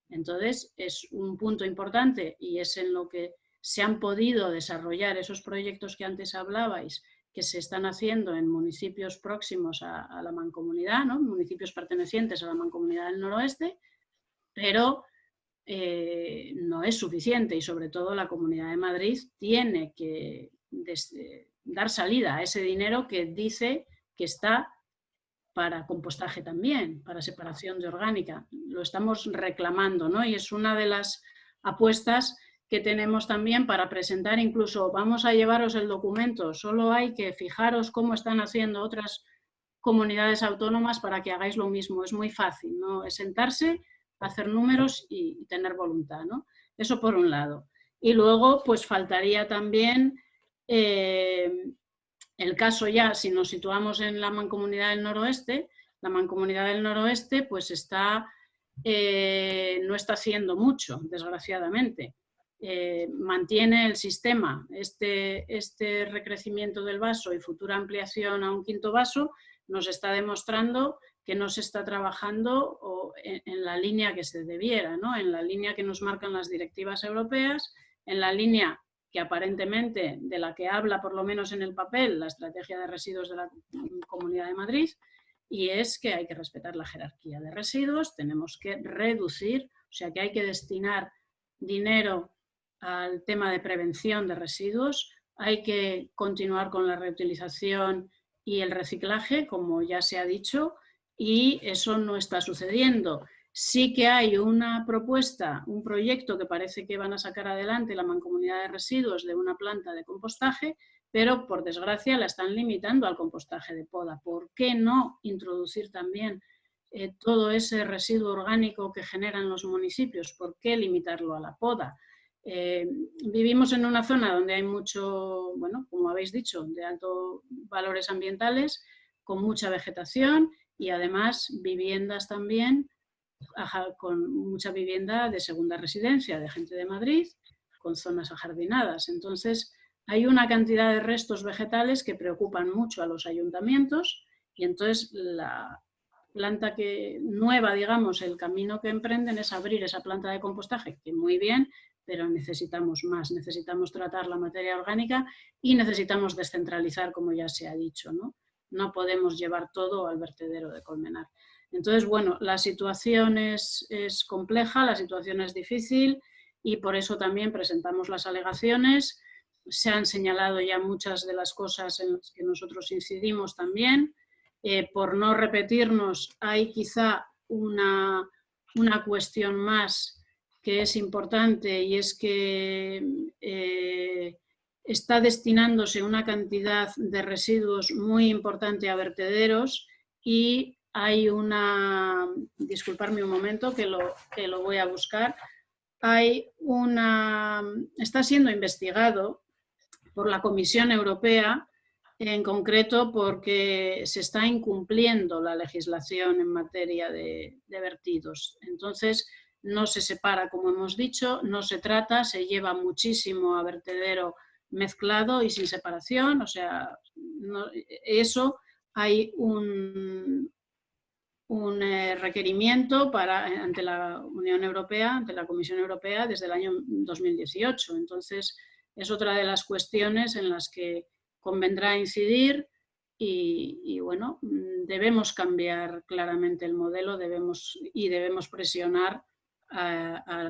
Entonces, es un punto importante y es en lo que se han podido desarrollar esos proyectos que antes hablabais, que se están haciendo en municipios próximos a la Mancomunidad, ¿no? Municipios pertenecientes a la Mancomunidad del Noroeste, pero no es suficiente y sobre todo la Comunidad de Madrid tiene que dar salida a ese dinero que dice que está para compostaje también, para separación de orgánica. Lo estamos reclamando, ¿no? Y es una de las apuestas que tenemos también para presentar, incluso vamos a llevaros el documento, solo hay que fijaros cómo están haciendo otras comunidades autónomas para que hagáis lo mismo. Es muy fácil, ¿no? Es sentarse, hacer números y tener voluntad, ¿no? Eso por un lado. Y luego, pues faltaría también el caso ya, si nos situamos en la Mancomunidad del Noroeste, la Mancomunidad del Noroeste pues no está haciendo mucho, desgraciadamente. Mantiene el sistema, este recrecimiento del vaso y futura ampliación a un quinto vaso nos está demostrando que no se está trabajando en la línea que se debiera, ¿no? En la línea que nos marcan las directivas europeas, en la línea que aparentemente, de la que habla por lo menos en el papel la estrategia de residuos de la Comunidad de Madrid, y es que hay que respetar la jerarquía de residuos, tenemos que reducir, o sea que hay que destinar dinero al tema de prevención de residuos, hay que continuar con la reutilización y el reciclaje, como ya se ha dicho, y eso no está sucediendo. Sí que hay una propuesta, un proyecto que parece que van a sacar adelante la Mancomunidad de Residuos de una planta de compostaje, pero por desgracia la están limitando al compostaje de poda. ¿Por qué no introducir también todo ese residuo orgánico que generan los municipios? ¿Por qué limitarlo a la poda? Vivimos en una zona donde hay mucho, bueno, como habéis dicho, de altos valores ambientales, con mucha vegetación y además viviendas también, con mucha vivienda de segunda residencia de gente de Madrid, con zonas ajardinadas. Entonces, hay una cantidad de restos vegetales que preocupan mucho a los ayuntamientos y entonces la planta nueva, digamos, el camino que emprenden es abrir esa planta de compostaje, que muy bien, pero necesitamos más, necesitamos tratar la materia orgánica y necesitamos descentralizar, como ya se ha dicho, ¿no? No podemos llevar todo al vertedero de Colmenar. Entonces, bueno, la situación es compleja, la situación es difícil y por eso también presentamos las alegaciones. Se han señalado ya muchas de las cosas en las que nosotros incidimos también. Por no repetirnos, hay quizá una cuestión más que es importante y es que está destinándose una cantidad de residuos muy importante a vertederos y hay disculparme un momento que lo voy a buscar, está siendo investigado por la Comisión Europea, en concreto porque se está incumpliendo la legislación en materia de vertidos. Entonces, no se separa, como hemos dicho, no se trata, se lleva muchísimo a vertedero mezclado y sin separación, o sea, eso hay un requerimiento ante la Unión Europea, ante la Comisión Europea desde el año 2018. Entonces, es otra de las cuestiones en las que convendrá incidir y bueno, debemos cambiar claramente el modelo, debemos presionar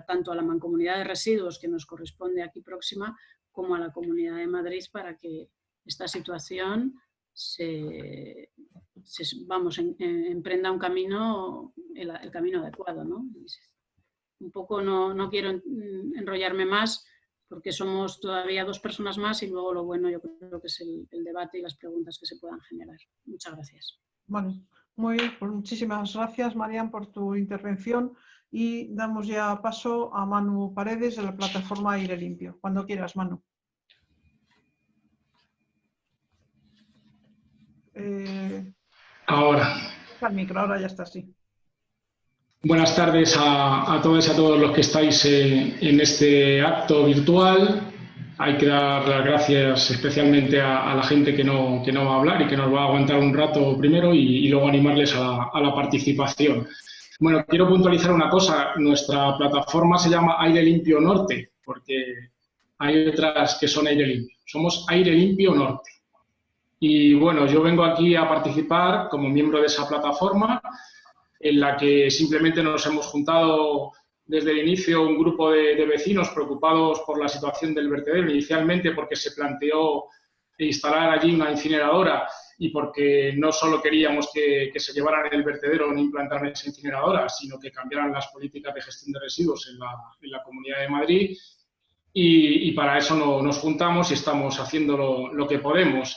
tanto a la Mancomunidad de Residuos, que nos corresponde aquí próxima, como a la Comunidad de Madrid para que esta situación emprenda un camino, el camino adecuado, ¿no? Un poco no quiero enrollarme más porque somos todavía 2 personas más y luego lo bueno yo creo que es el debate y las preguntas que se puedan generar. Muchas gracias. Vale, muy bien, pues muchísimas gracias, Marian, por tu intervención y damos ya paso a Manu Paredes de la plataforma Aire Limpio. Cuando quieras, Manu. Ahora. Al micro, ahora ya está, sí. Buenas tardes a todos y a todos los que estáis en este acto virtual. Hay que dar las gracias especialmente a la gente que no va a hablar y que nos va a aguantar un rato primero y luego animarles a la participación. Bueno, quiero puntualizar una cosa. Nuestra plataforma se llama Aire Limpio Norte, porque hay otras que son Aire Limpio. Somos Aire Limpio Norte. Y bueno, yo vengo aquí a participar como miembro de esa plataforma, en la que simplemente nos hemos juntado desde el inicio un grupo de vecinos preocupados por la situación del vertedero, inicialmente porque se planteó instalar allí una incineradora y porque no solo queríamos que se llevaran el vertedero ni implantar esa incineradora, sino que cambiaran las políticas de gestión de residuos en la Comunidad de Madrid. Y para eso nos juntamos y estamos haciendo lo que podemos.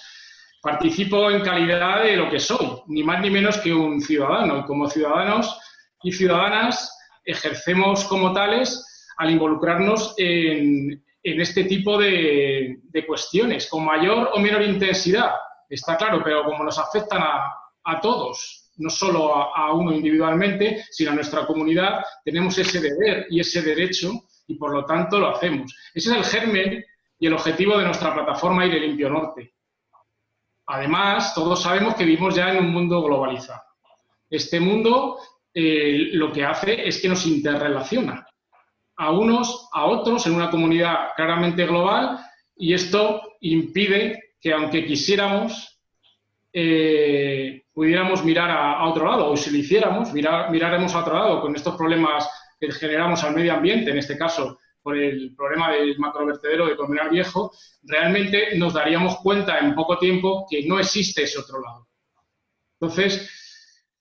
Participo en calidad de lo que soy, ni más ni menos que un ciudadano. Y como ciudadanos y ciudadanas ejercemos como tales al involucrarnos en este tipo de cuestiones, con mayor o menor intensidad, está claro, pero como nos afectan a todos, no solo a uno individualmente, sino a nuestra comunidad, tenemos ese deber y ese derecho y por lo tanto lo hacemos. Ese es el germen y el objetivo de nuestra plataforma Aire Limpio Norte. Además, todos sabemos que vivimos ya en un mundo globalizado. Este mundo lo que hace es que nos interrelaciona a unos, a otros, en una comunidad claramente global, y esto impide que, aunque quisiéramos, pudiéramos mirar a otro lado, o si lo hiciéramos, miraremos a otro lado con estos problemas que generamos al medio ambiente, en este caso por el problema del macrovertedero de Colmenar Viejo, realmente nos daríamos cuenta en poco tiempo que no existe ese otro lado. Entonces,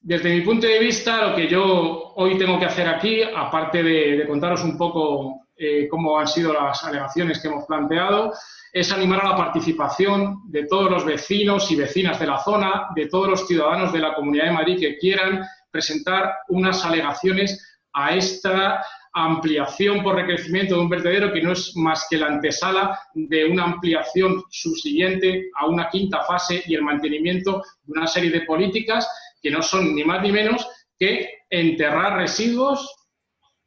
desde mi punto de vista, lo que yo hoy tengo que hacer aquí, aparte de contaros un poco cómo han sido las alegaciones que hemos planteado, es animar a la participación de todos los vecinos y vecinas de la zona, de todos los ciudadanos de la Comunidad de Madrid que quieran presentar unas alegaciones a esta ampliación por recrecimiento de un vertedero que no es más que la antesala de una ampliación subsiguiente a una quinta fase y el mantenimiento de una serie de políticas que no son ni más ni menos que enterrar residuos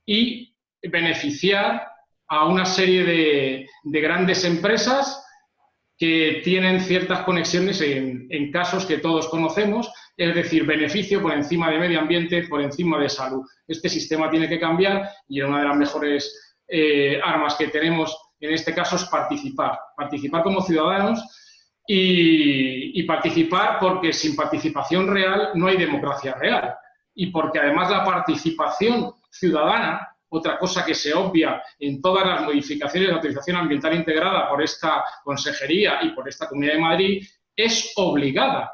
y beneficiar a una serie de grandes empresas que tienen ciertas conexiones en casos que todos conocemos, es decir, beneficio por encima de medio ambiente, por encima de salud. Este sistema tiene que cambiar y una de las mejores armas que tenemos en este caso es participar como ciudadanos y participar porque sin participación real no hay democracia real y porque además la participación ciudadana, otra cosa que se obvia en todas las modificaciones de la autorización ambiental integrada por esta Consejería y por esta Comunidad de Madrid, es obligada.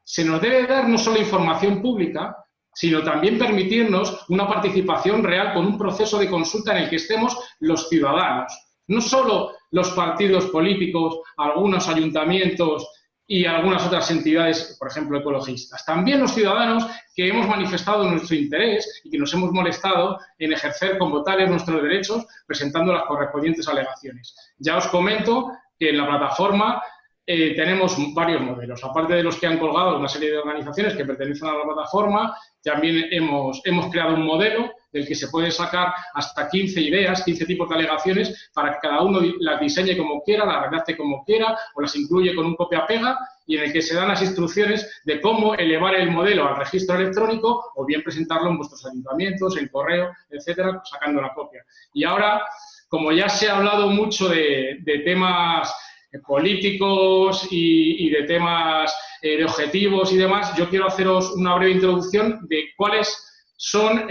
Se nos debe dar no solo información pública, sino también permitirnos una participación real con un proceso de consulta en el que estemos los ciudadanos. No solo los partidos políticos, algunos ayuntamientos y algunas otras entidades, por ejemplo, ecologistas. También los ciudadanos que hemos manifestado nuestro interés y que nos hemos molestado en ejercer como tales nuestros derechos presentando las correspondientes alegaciones. Ya os comento que en la plataforma tenemos varios modelos. Aparte de los que han colgado una serie de organizaciones que pertenecen a la plataforma, también hemos creado un modelo del que se pueden sacar hasta 15 ideas, 15 tipos de alegaciones para que cada uno las diseñe como quiera, las redacte como quiera o las incluye con un copia-pega y en el que se dan las instrucciones de cómo elevar el modelo al registro electrónico o bien presentarlo en vuestros ayuntamientos, en correo, etcétera, sacando la copia. Y ahora, como ya se ha hablado mucho de temas políticos y de temas de objetivos y demás, yo quiero haceros una breve introducción de cuáles son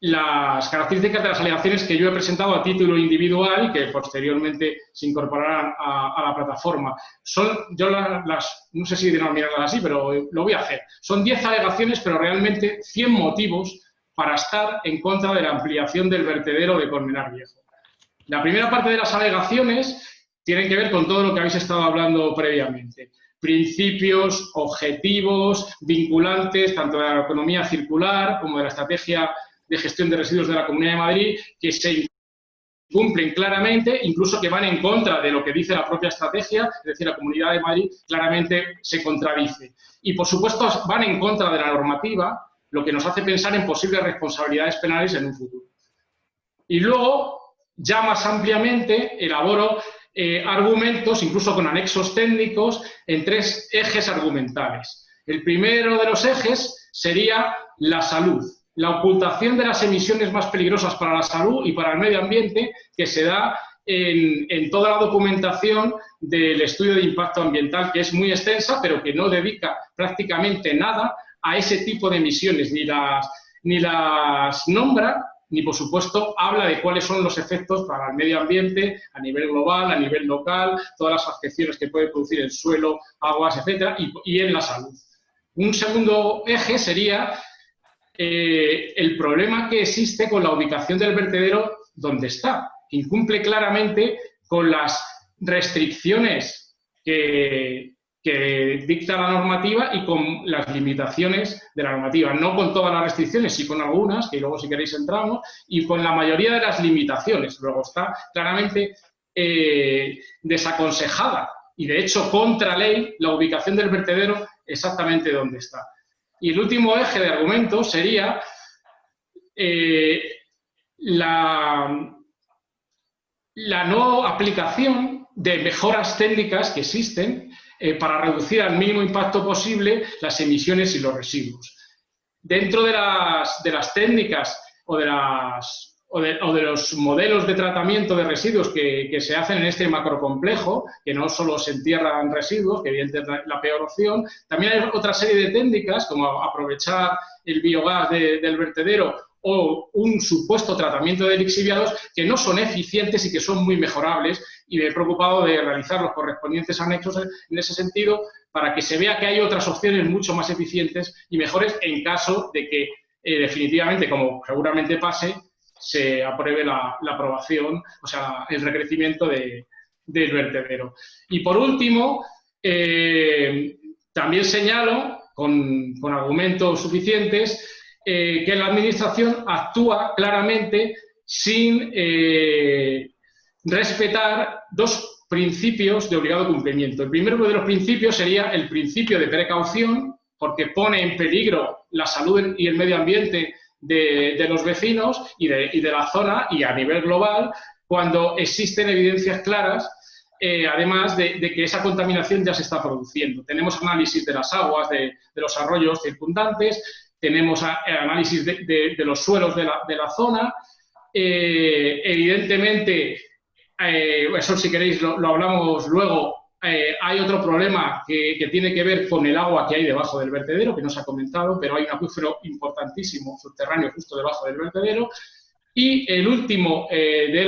las características de las alegaciones que yo he presentado a título individual y que posteriormente se incorporarán a la plataforma. Yo no sé si denominarlas así, pero lo voy a hacer. Son 10 alegaciones, pero realmente 100 motivos para estar en contra de la ampliación del vertedero de Colmenar Viejo. La primera parte de las alegaciones tienen que ver con todo lo que habéis estado hablando previamente. Principios, objetivos, vinculantes, tanto de la economía circular como de la estrategia de gestión de residuos de la Comunidad de Madrid, que se cumplen claramente, incluso que van en contra de lo que dice la propia estrategia, es decir, la Comunidad de Madrid claramente se contradice. Y, por supuesto, van en contra de la normativa, lo que nos hace pensar en posibles responsabilidades penales en un futuro. Y luego, ya más ampliamente, elaboro argumentos, incluso con anexos técnicos, en 3 ejes argumentales. El primero de los ejes sería la salud, la ocultación de las emisiones más peligrosas para la salud y para el medio ambiente que se da en toda la documentación del estudio de impacto ambiental, que es muy extensa, pero que no dedica prácticamente nada a ese tipo de emisiones, ni las nombra, ni, por supuesto, habla de cuáles son los efectos para el medio ambiente a nivel global, a nivel local, todas las afecciones que puede producir el suelo, aguas, etcétera, y en la salud. Un segundo eje sería el problema que existe con la ubicación del vertedero donde está. Incumple claramente con las restricciones que dicta la normativa y con las limitaciones de la normativa. No con todas las restricciones, sí con algunas, que luego si queréis entramos, y con la mayoría de las limitaciones. Luego está claramente desaconsejada y, de hecho, contra ley la ubicación del vertedero exactamente donde está. Y el último eje de argumento sería la no aplicación de mejoras técnicas que existen para reducir al mínimo impacto posible las emisiones y los residuos. Dentro de las técnicas o de los modelos de tratamiento de residuos que se hacen en este macrocomplejo, que no solo se entierran residuos, que evidentemente es la peor opción, también hay otra serie de técnicas, como aprovechar el biogás del vertedero o un supuesto tratamiento de lixiviados que no son eficientes y que son muy mejorables, y me he preocupado de realizar los correspondientes anexos en ese sentido para que se vea que hay otras opciones mucho más eficientes y mejores en caso de que definitivamente, como seguramente pase, se apruebe la aprobación, o sea, el recrecimiento del vertedero. Y por último, también señalo, con argumentos suficientes, que la Administración actúa claramente sin respetar 2 principios de obligado cumplimiento. El primero de los principios sería el principio de precaución, porque pone en peligro la salud y el medio ambiente de los vecinos y de la zona y a nivel global, cuando existen evidencias claras, además de que esa contaminación ya se está produciendo. Tenemos análisis de las aguas, de los arroyos circundantes, tenemos análisis de los suelos de la zona, evidentemente, eso si queréis lo hablamos luego, hay otro problema que tiene que ver con el agua que hay debajo del vertedero, que no se ha comentado, pero hay un acuífero importantísimo subterráneo justo debajo del vertedero. Y el último de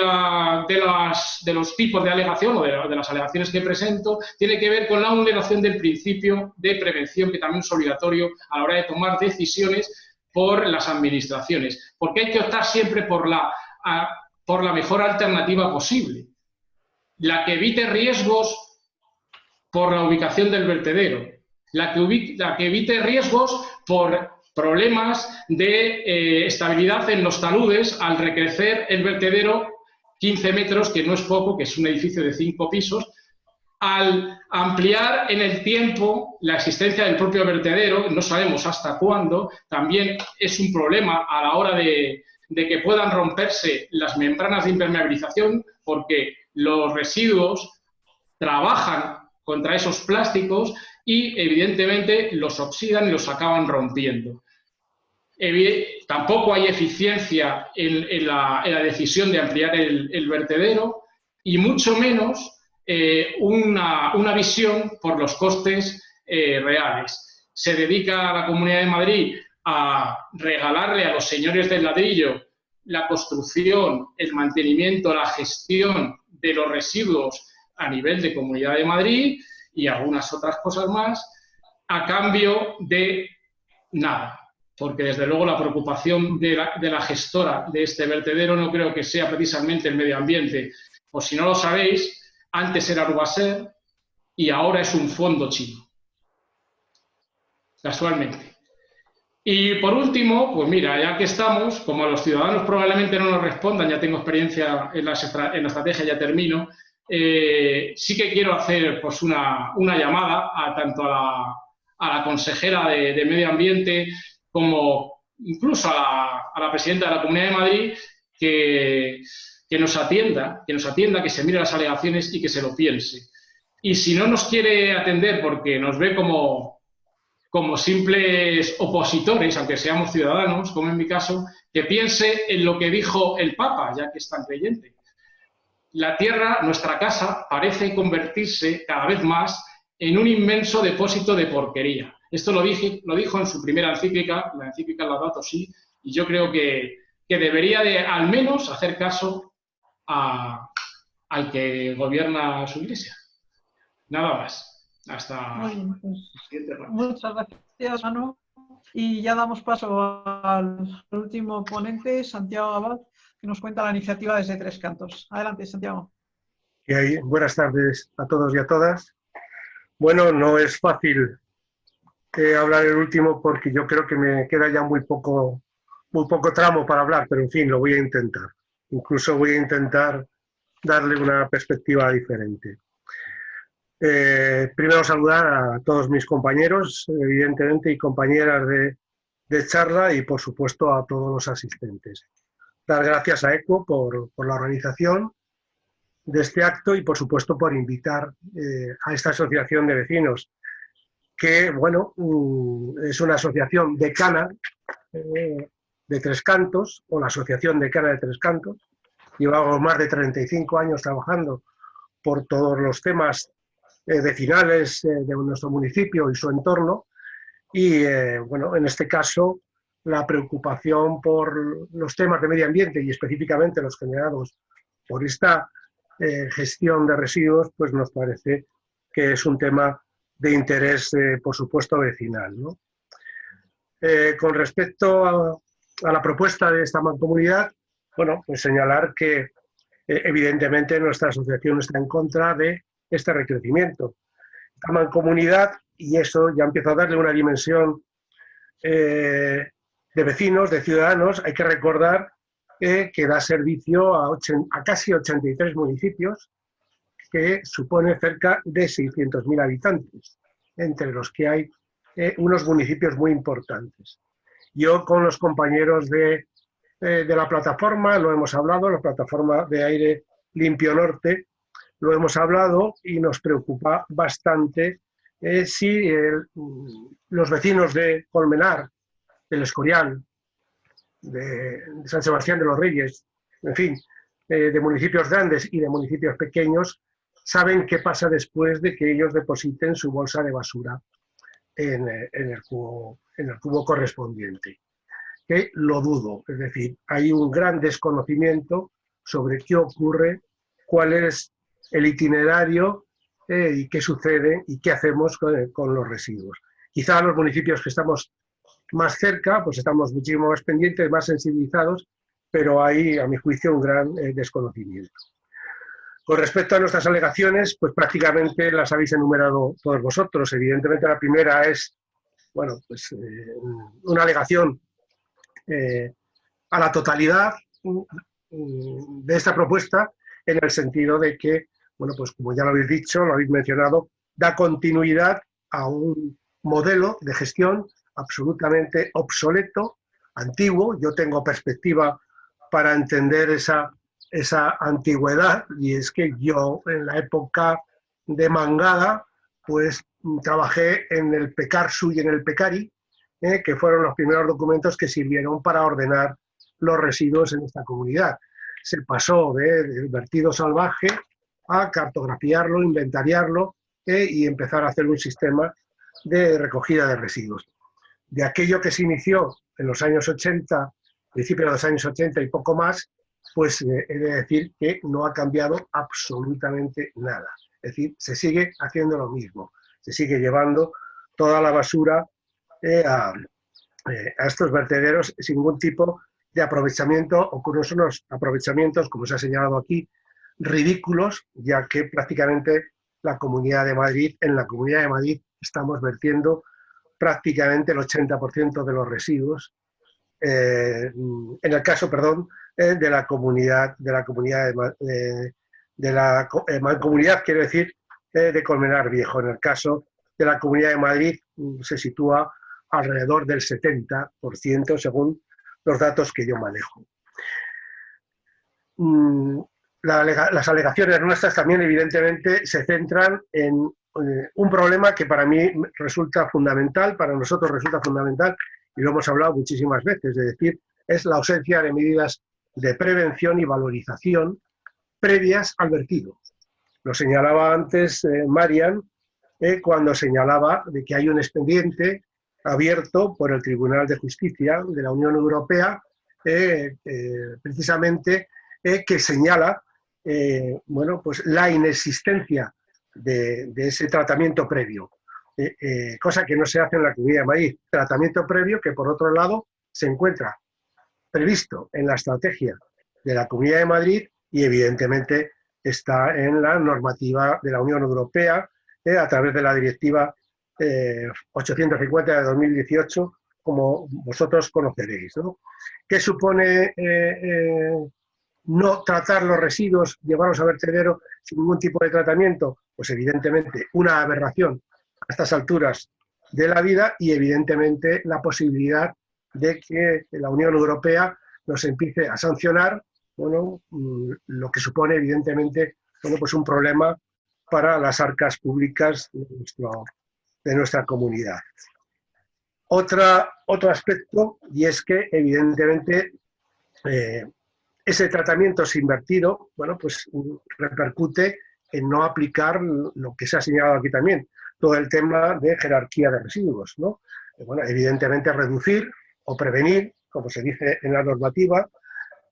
los tipos de alegación o de las alegaciones que presento tiene que ver con la vulneración del principio de prevención, que también es obligatorio a la hora de tomar decisiones por las administraciones, porque hay que optar siempre por la mejor alternativa posible, la que evite riesgos por la ubicación del vertedero, la que evite riesgos por problemas de estabilidad en los taludes al recrecer el vertedero 15 metros, que no es poco, que es un edificio de 5 pisos, al ampliar en el tiempo la existencia del propio vertedero, no sabemos hasta cuándo, también es un problema a la hora de que puedan romperse las membranas de impermeabilización, porque los residuos trabajan contra esos plásticos y evidentemente los oxidan y los acaban rompiendo. Tampoco hay eficiencia en la decisión de ampliar el vertedero y mucho menos una visión por los costes reales. Se dedica a la Comunidad de Madrid a regalarle a los señores del ladrillo la construcción, el mantenimiento, la gestión de los residuos a nivel de Comunidad de Madrid y algunas otras cosas más, a cambio de nada. Porque desde luego la preocupación de la gestora de este vertedero no creo que sea precisamente el medio ambiente. Por si no lo sabéis, antes era Urbaser y ahora es un fondo chino. Casualmente. Y por último, pues mira, ya que estamos, como a los ciudadanos probablemente no nos respondan, ya tengo experiencia en la estrategia, ya termino, sí que quiero hacer pues una llamada tanto a la consejera de Medio Ambiente como incluso a la presidenta de la Comunidad de Madrid que nos atienda, que se mire las alegaciones y que se lo piense. Y si no nos quiere atender porque nos ve como simples opositores, aunque seamos ciudadanos, como en mi caso, que piense en lo que dijo el Papa, ya que es tan creyente. La tierra, nuestra casa, parece convertirse cada vez más en un inmenso depósito de porquería. Esto lo dijo en su primera encíclica, la encíclica Laudato Si, y yo creo que debería de al menos hacer caso al que gobierna su iglesia. Nada más. Hasta Muy bien, pues, la siguiente parte. muchas gracias, Manu. Y ya damos paso al último ponente, Santiago Abad, que nos cuenta la iniciativa desde Tres Cantos. Adelante, Santiago. Buenas tardes a todos y a todas. Bueno, no es fácil hablar el último porque yo creo que me queda ya muy poco tramo para hablar, pero en fin, lo voy a intentar. Incluso voy a intentar darle una perspectiva diferente. Primero saludar a todos mis compañeros, evidentemente, y compañeras de charla y, por supuesto, a todos los asistentes. Dar gracias a ECO por la organización de este acto y, por supuesto, por invitar a esta asociación de vecinos, que, bueno, es una asociación decana de Tres Cantos, o la Asociación Decana de Tres Cantos. Llevamos más de 35 años trabajando por todos los temas vecinales de nuestro municipio y su entorno. Y, bueno, en este caso, la preocupación por los temas de medio ambiente y específicamente los generados por esta gestión de residuos, pues nos parece que es un tema de interés, por supuesto, vecinal, ¿no? Con respecto a la propuesta de esta mancomunidad, bueno, pues señalar que evidentemente nuestra asociación está en contra de este recrecimiento. La mancomunidad, y eso ya empieza a darle una dimensión de vecinos, de ciudadanos, hay que recordar que da servicio a casi 83 municipios, que supone cerca de 600.000 habitantes, entre los que hay unos municipios muy importantes. Yo con los compañeros de la plataforma, lo hemos hablado, la plataforma de aire limpio norte, lo hemos hablado y nos preocupa bastante si los vecinos de Colmenar, del Escorial, de San Sebastián de los Reyes, en fin, de municipios grandes y de municipios pequeños, saben qué pasa después de que ellos depositen su bolsa de basura en el cubo correspondiente. Que lo dudo, es decir, hay un gran desconocimiento sobre qué ocurre, cuál es el itinerario y qué sucede y qué hacemos con los residuos. Quizá los municipios que estamos más cerca, pues estamos muchísimo más pendientes, más sensibilizados, pero hay, a mi juicio, un gran desconocimiento. Con respecto a nuestras alegaciones, pues prácticamente las habéis enumerado todos vosotros. Evidentemente la primera es, bueno, pues una alegación a la totalidad de esta propuesta, en el sentido de que, bueno, pues como ya lo habéis dicho, lo habéis mencionado, da continuidad a un modelo de gestión absolutamente obsoleto, antiguo. Yo tengo perspectiva para entender esa antigüedad, y es que yo en la época de Mangada pues trabajé en el Pecarsu y en el Pecari, que fueron los primeros documentos que sirvieron para ordenar los residuos en esta comunidad. Se pasó del vertido salvaje a cartografiarlo, inventariarlo y empezar a hacer un sistema de recogida de residuos. De aquello que se inició en los años 80, principios de los años 80 y poco más, pues he de decir que no ha cambiado absolutamente nada. Es decir, se sigue haciendo lo mismo, se sigue llevando toda la basura a estos vertederos sin ningún tipo de aprovechamiento, o con unos aprovechamientos, como se ha señalado aquí, ridículos, ya que prácticamente la Comunidad de Madrid, en la Comunidad de Madrid estamos vertiendo prácticamente el 80% de los residuos, en el caso, perdón, de la comunidad mancomunidad, quiero decir, de Colmenar Viejo. En el caso de la Comunidad de Madrid se sitúa alrededor del 70%, según los datos que yo manejo. Las alegaciones nuestras también, evidentemente, se centran en un problema que para mí resulta fundamental, para nosotros resulta fundamental, y lo hemos hablado muchísimas veces, es decir, es la ausencia de medidas de prevención y valorización previas al vertido. Lo señalaba antes Marian, cuando señalaba de que hay un expediente abierto por el Tribunal de Justicia de la Unión Europea, precisamente, que señala bueno, pues la inexistencia de ese tratamiento previo, cosa que no se hace en la Comunidad de Madrid. Tratamiento previo que, por otro lado, se encuentra previsto en la estrategia de la Comunidad de Madrid y, evidentemente, está en la normativa de la Unión Europea a través de la Directiva 850 de 2018, como vosotros conoceréis, ¿no? ¿Qué supone no tratar los residuos, llevarlos a vertedero sin ningún tipo de tratamiento? Pues evidentemente una aberración a estas alturas de la vida y evidentemente la posibilidad de que la Unión Europea nos empiece a sancionar, bueno, lo que supone evidentemente, bueno, pues un problema para las arcas públicas de nuestra comunidad. Otro aspecto, y es que evidentemente ese tratamiento sin vertido, bueno, pues repercute en no aplicar lo que se ha señalado aquí también, todo el tema de jerarquía de residuos, ¿no? Bueno, evidentemente reducir o prevenir, como se dice en la normativa,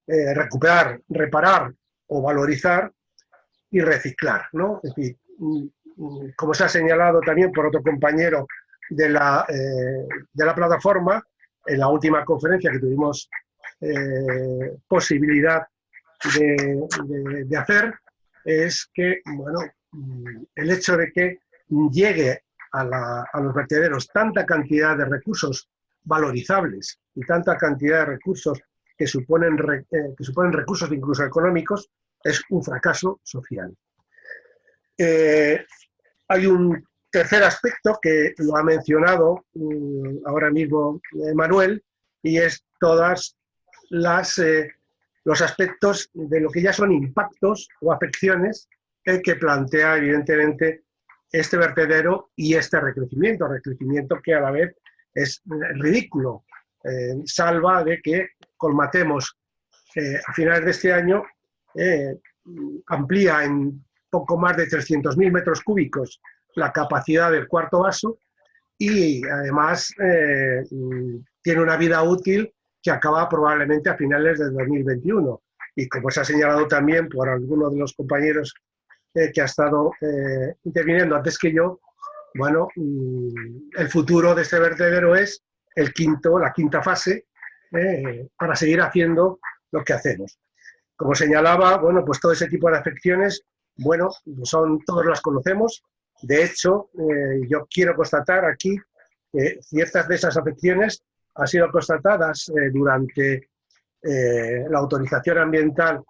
recuperar, reparar o valorizar y reciclar, ¿no? Es decir, como se ha señalado también por otro compañero de la plataforma, en la última conferencia que tuvimos posibilidad de hacer, es que, bueno, el hecho de que llegue a los vertederos tanta cantidad de recursos valorizables y tanta cantidad de recursos que suponen recursos incluso económicos, es un fracaso social. Hay un tercer aspecto que lo ha mencionado ahora mismo Manuel, y es todas los aspectos de lo que ya son impactos o afecciones que plantea evidentemente este vertedero y este recrecimiento que a la vez es ridículo. Salva de que colmatemos a finales de este año amplía en poco más de 300.000 metros cúbicos la capacidad del cuarto vaso y además tiene una vida útil que acaba probablemente a finales del 2021. Y como se ha señalado también por alguno de los compañeros que ha estado interviniendo antes que yo, bueno, el futuro de este vertedero es la quinta fase para seguir haciendo lo que hacemos. Como señalaba, bueno, pues todo ese tipo de afecciones, bueno, todos las conocemos. De hecho, yo quiero constatar aquí que ciertas de esas afecciones han sido constatadas durante la autorización ambiental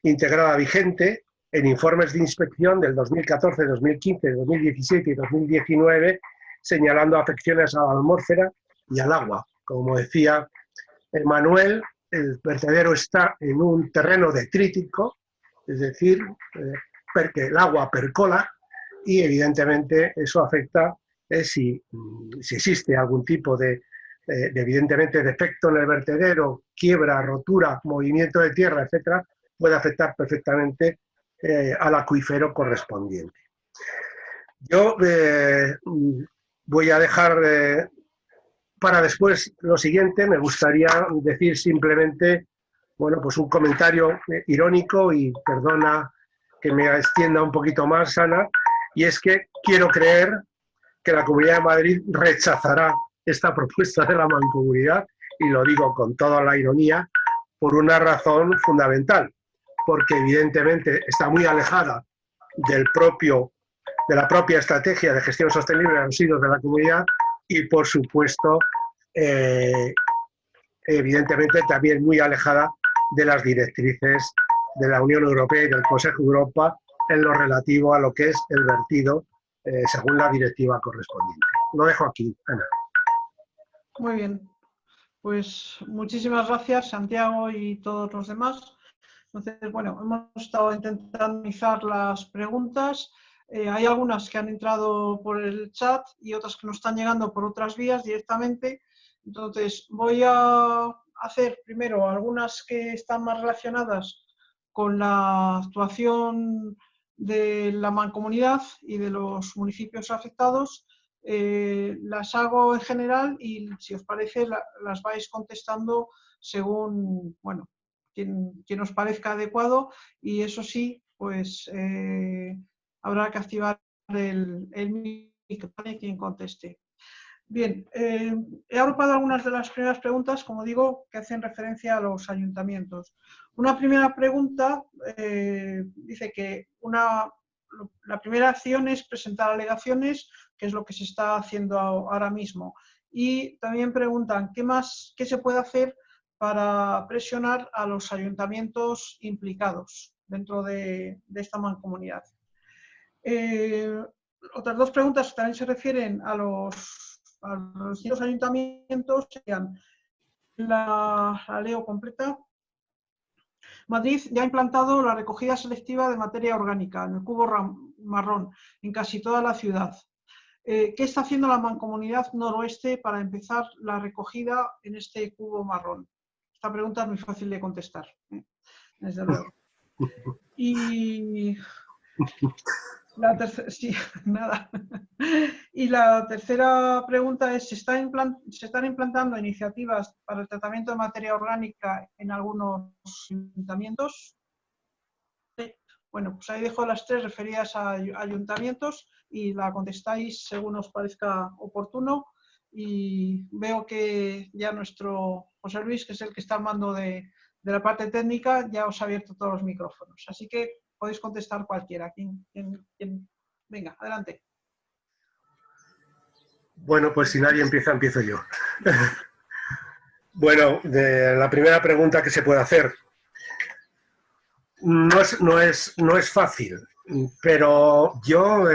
integrada vigente en informes de inspección del 2014, 2015, 2017 y 2019, señalando afecciones a la atmósfera y al agua. Como decía Manuel, el vertedero está en un terreno detrítico, es decir, porque el agua percola y evidentemente eso afecta si existe algún tipo de evidentemente defecto en el vertedero, quiebra, rotura, movimiento de tierra, etcétera, puede afectar perfectamente al acuífero correspondiente. Yo voy a dejar para después lo siguiente. Me gustaría decir simplemente, bueno, pues un comentario irónico, y perdona que me extienda un poquito más, Ana, y es que quiero creer que la Comunidad de Madrid rechazará esta propuesta de la Mancomunidad, y lo digo con toda la ironía, por una razón fundamental, porque evidentemente está muy alejada de la propia estrategia de gestión sostenible de residuos de la comunidad y, por supuesto, evidentemente también muy alejada de las directrices de la Unión Europea y del Consejo de Europa en lo relativo a lo que es el vertido según la directiva correspondiente. Lo dejo aquí, Ana. Muy bien. Pues muchísimas gracias, Santiago y todos los demás. Entonces, bueno, hemos estado intentando analizar las preguntas. Hay algunas que han entrado por el chat y otras que nos están llegando por otras vías directamente. Entonces, voy a hacer primero algunas que están más relacionadas con la actuación de la Mancomunidad y de los municipios afectados. Las hago en general y, si os parece, las vais contestando según, bueno, quien os parezca adecuado, y eso sí, pues habrá que activar el micro de quien conteste. Bien, he agrupado algunas de las primeras preguntas, como digo, que hacen referencia a los ayuntamientos. Una primera pregunta dice que la primera acción es presentar alegaciones, que es lo que se está haciendo ahora mismo. Y también preguntan qué se puede hacer para presionar a los ayuntamientos implicados dentro de esta mancomunidad. Otras dos preguntas que también se refieren a los ayuntamientos serían, la leo completa. Madrid ya ha implantado la recogida selectiva de materia orgánica en el cubo marrón en casi toda la ciudad. ¿Qué está haciendo la Mancomunidad Noroeste para empezar la recogida en este cubo marrón? Esta pregunta es muy fácil de contestar, desde luego. Y la tercera, sí, nada. Y la tercera pregunta es, ¿se están implantando iniciativas para el tratamiento de materia orgánica en algunos ayuntamientos? Bueno, pues ahí dejo las tres referidas a ayuntamientos y la contestáis según os parezca oportuno. Y veo que ya nuestro José Luis, que es el que está al mando de la parte técnica, ya os ha abierto todos los micrófonos. Así que podéis contestar cualquiera. Venga, adelante. Bueno, pues si nadie empieza, empiezo yo. Bueno, de la primera pregunta que se puede hacer. No es fácil, pero yo,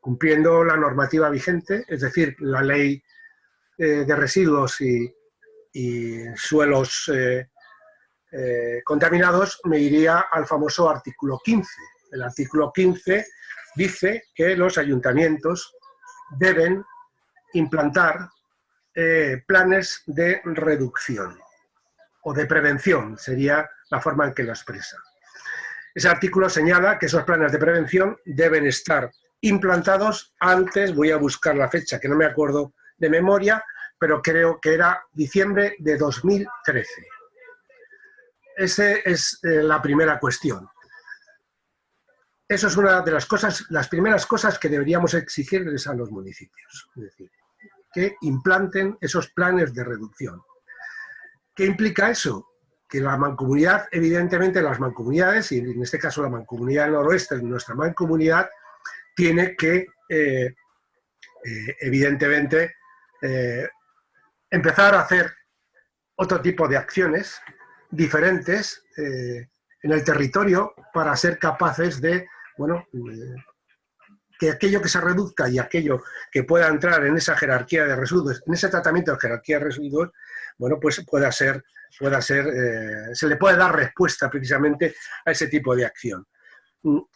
cumpliendo la normativa vigente, es decir, la ley de residuos y suelos contaminados, me iría al famoso artículo 15. El artículo 15 dice que los ayuntamientos deben implantar planes de reducción. o de prevención, sería la forma en que lo expresa. Ese artículo señala que esos planes de prevención deben estar implantados antes, voy a buscar la fecha que no me acuerdo de memoria, pero creo que era diciembre de 2013. Esa es la primera cuestión. Eso es una de las cosas, las primeras cosas que deberíamos exigirles a los municipios, es decir, que implanten esos planes de reducción. ¿Qué implica eso? Que la mancomunidad, evidentemente las mancomunidades, y en este caso la mancomunidad del noroeste, nuestra mancomunidad, tiene que, evidentemente, empezar a hacer otro tipo de acciones diferentes en el territorio para ser capaces de, bueno, que aquello que se reduzca y aquello que pueda entrar en esa jerarquía de residuos, en ese tratamiento de jerarquía de residuos, bueno, pues pueda ser, se le puede dar respuesta precisamente a ese tipo de acción.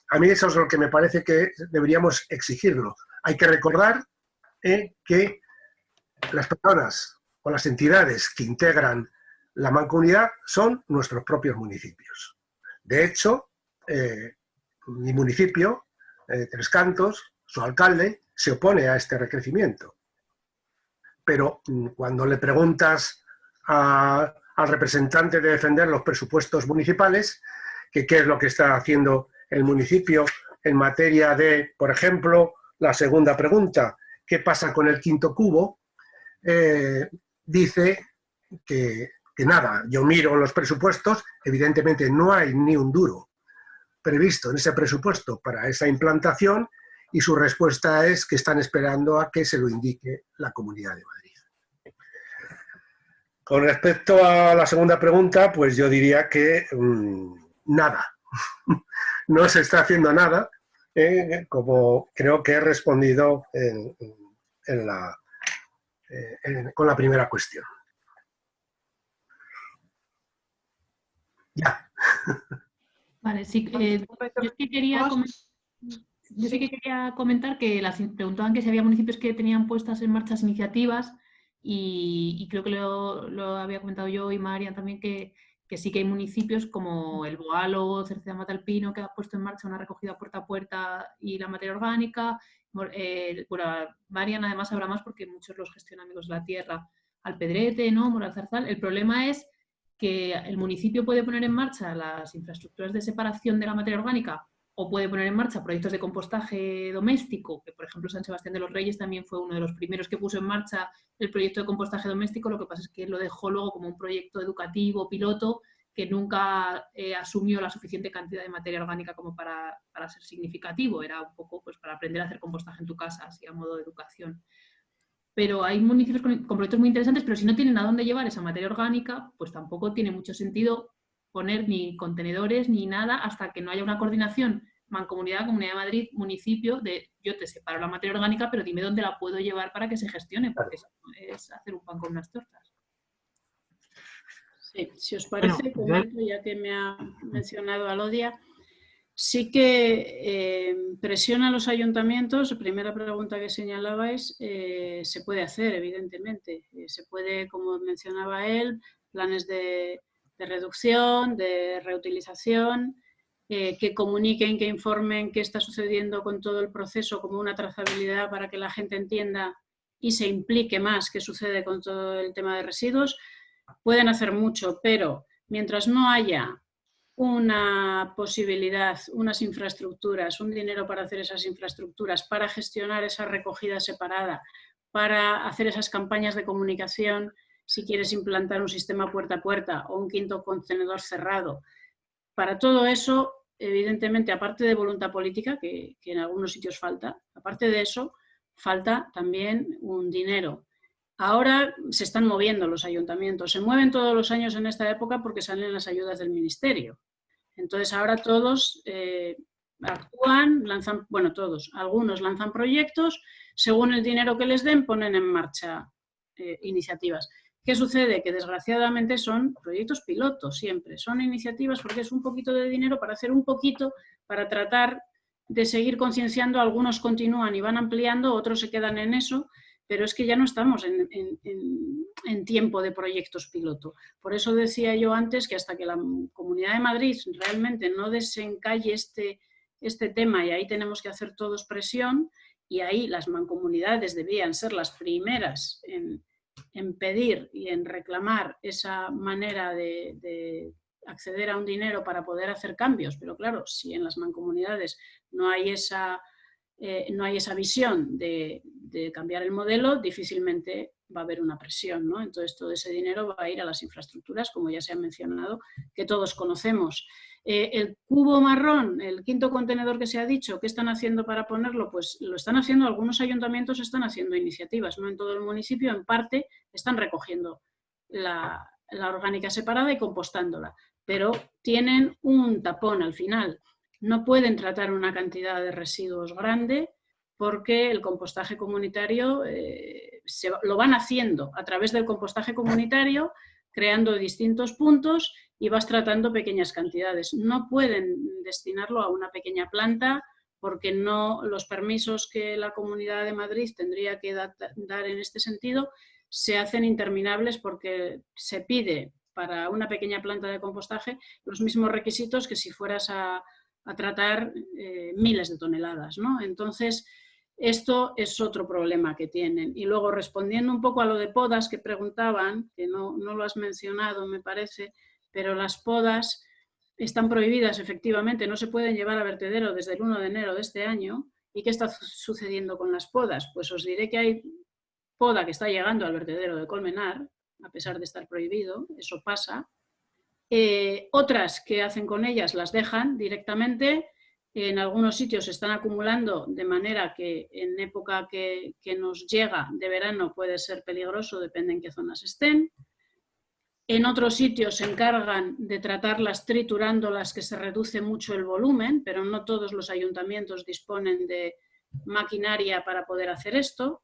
A mí eso es lo que me parece que deberíamos exigirlo. Hay que recordar que las personas o las entidades que integran la mancomunidad son nuestros propios municipios. De hecho, mi municipio, Tres Cantos, su alcalde, se opone a este recrecimiento. Pero cuando le preguntas al representante de defender los presupuestos municipales, que qué es lo que está haciendo el municipio en materia de, por ejemplo, la segunda pregunta, ¿qué pasa con el quinto cubo? Dice que nada, yo miro los presupuestos, evidentemente no hay ni un duro previsto en ese presupuesto para esa implantación y su respuesta es que están esperando a que se lo indique la Comunidad de Madrid. Con respecto a la segunda pregunta, pues yo diría que nada, no se está haciendo nada, como creo que he respondido con la primera cuestión. Ya. Vale, sí. Yo sí que quería comentar que preguntaban que si había municipios que tenían puestas en marcha iniciativas y creo que lo había comentado yo y Marian también que sí que hay municipios como El Boalo, Cerceda Matalpino, que ha puesto en marcha una recogida puerta a puerta y la materia orgánica. Bueno, Marian además habrá más porque muchos los gestiona Amigos de la Tierra, Alpedrete, ¿no? Moralzarzal. El problema es que el municipio puede poner en marcha las infraestructuras de separación de la materia orgánica o puede poner en marcha proyectos de compostaje doméstico, que por ejemplo San Sebastián de los Reyes también fue uno de los primeros que puso en marcha el proyecto de compostaje doméstico, lo que pasa es que lo dejó luego como un proyecto educativo, piloto, que nunca asumió la suficiente cantidad de materia orgánica como para ser significativo, era un poco pues, para aprender a hacer compostaje en tu casa, así a modo de educación. Pero hay municipios con proyectos muy interesantes, pero si no tienen a dónde llevar esa materia orgánica, pues tampoco tiene mucho sentido poner ni contenedores ni nada hasta que no haya una coordinación mancomunidad, Comunidad de Madrid, municipio, de yo te separo la materia orgánica, pero dime dónde la puedo llevar para que se gestione, porque eso es hacer un pan con unas tortas. Sí, si os parece, comento, ya que me ha mencionado Alodia, sí que presiona a los ayuntamientos. La primera pregunta que señalabais, se puede hacer, evidentemente. Se puede, como mencionaba él, planes de reducción, de reutilización, que comuniquen, que informen qué está sucediendo con todo el proceso, como una trazabilidad para que la gente entienda y se implique más qué sucede con todo el tema de residuos. Pueden hacer mucho, pero mientras no haya una posibilidad, unas infraestructuras, un dinero para hacer esas infraestructuras, para gestionar esa recogida separada, para hacer esas campañas de comunicación, si quieres implantar un sistema puerta a puerta o un quinto contenedor cerrado. Para todo eso, evidentemente, aparte de voluntad política, que en algunos sitios falta, aparte de eso, falta también un dinero. Ahora se están moviendo los ayuntamientos, se mueven todos los años en esta época porque salen las ayudas del ministerio. Entonces ahora todos actúan, lanzan, bueno, todos, algunos lanzan proyectos, según el dinero que les den ponen en marcha iniciativas. ¿Qué sucede? Que desgraciadamente son proyectos pilotos siempre, son iniciativas porque es un poquito de dinero para hacer un poquito, para tratar de seguir concienciando, algunos continúan y van ampliando, otros se quedan en eso, pero es que ya no estamos en tiempo de proyectos piloto. Por eso decía yo antes que hasta que la Comunidad de Madrid realmente no desencalle este tema, y ahí tenemos que hacer todos presión, y ahí las mancomunidades deberían ser las primeras en pedir y en reclamar esa manera de acceder a un dinero para poder hacer cambios. Pero claro, si en las mancomunidades no hay esa visión de cambiar el modelo, difícilmente va a haber una presión, ¿no? Entonces todo ese dinero va a ir a las infraestructuras, como ya se ha mencionado, que todos conocemos. El cubo marrón, el quinto contenedor que se ha dicho, ¿qué están haciendo para ponerlo? Pues lo están haciendo, algunos ayuntamientos están haciendo iniciativas, no en todo el municipio, en parte están recogiendo la orgánica separada y compostándola, pero tienen un tapón al final. No pueden tratar una cantidad de residuos grande porque el compostaje comunitario lo van haciendo a través del compostaje comunitario, creando distintos puntos y vas tratando pequeñas cantidades. No pueden destinarlo a una pequeña planta porque no, los permisos que la Comunidad de Madrid tendría que dar en este sentido se hacen interminables porque se pide para una pequeña planta de compostaje los mismos requisitos que si fueras a tratar miles de toneladas, ¿no? Entonces, esto es otro problema que tienen. Y luego, respondiendo un poco a lo de podas que preguntaban, que no lo has mencionado, me parece, pero las podas están prohibidas, efectivamente, no se pueden llevar a vertedero desde el 1 de enero de este año. ¿Y qué está sucediendo con las podas? Pues os diré que hay poda que está llegando al vertedero de Colmenar, a pesar de estar prohibido, eso pasa. Otras que hacen con ellas las dejan directamente, en algunos sitios se están acumulando de manera que en época que nos llega de verano puede ser peligroso, depende en qué zonas estén. En otros sitios se encargan de tratarlas triturándolas, que se reduce mucho el volumen, pero no todos los ayuntamientos disponen de maquinaria para poder hacer esto.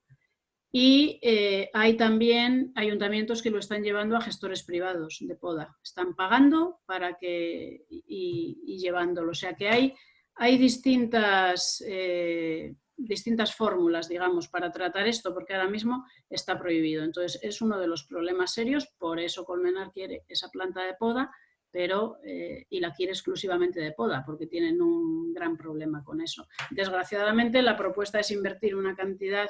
Y hay también ayuntamientos que lo están llevando a gestores privados de poda. Están pagando para y llevándolo. O sea que hay distintas fórmulas, digamos, para tratar esto, porque ahora mismo está prohibido. Entonces es uno de los problemas serios, por eso Colmenar quiere esa planta de poda, pero, y la quiere exclusivamente de poda, porque tienen un gran problema con eso. Desgraciadamente la propuesta es invertir una cantidad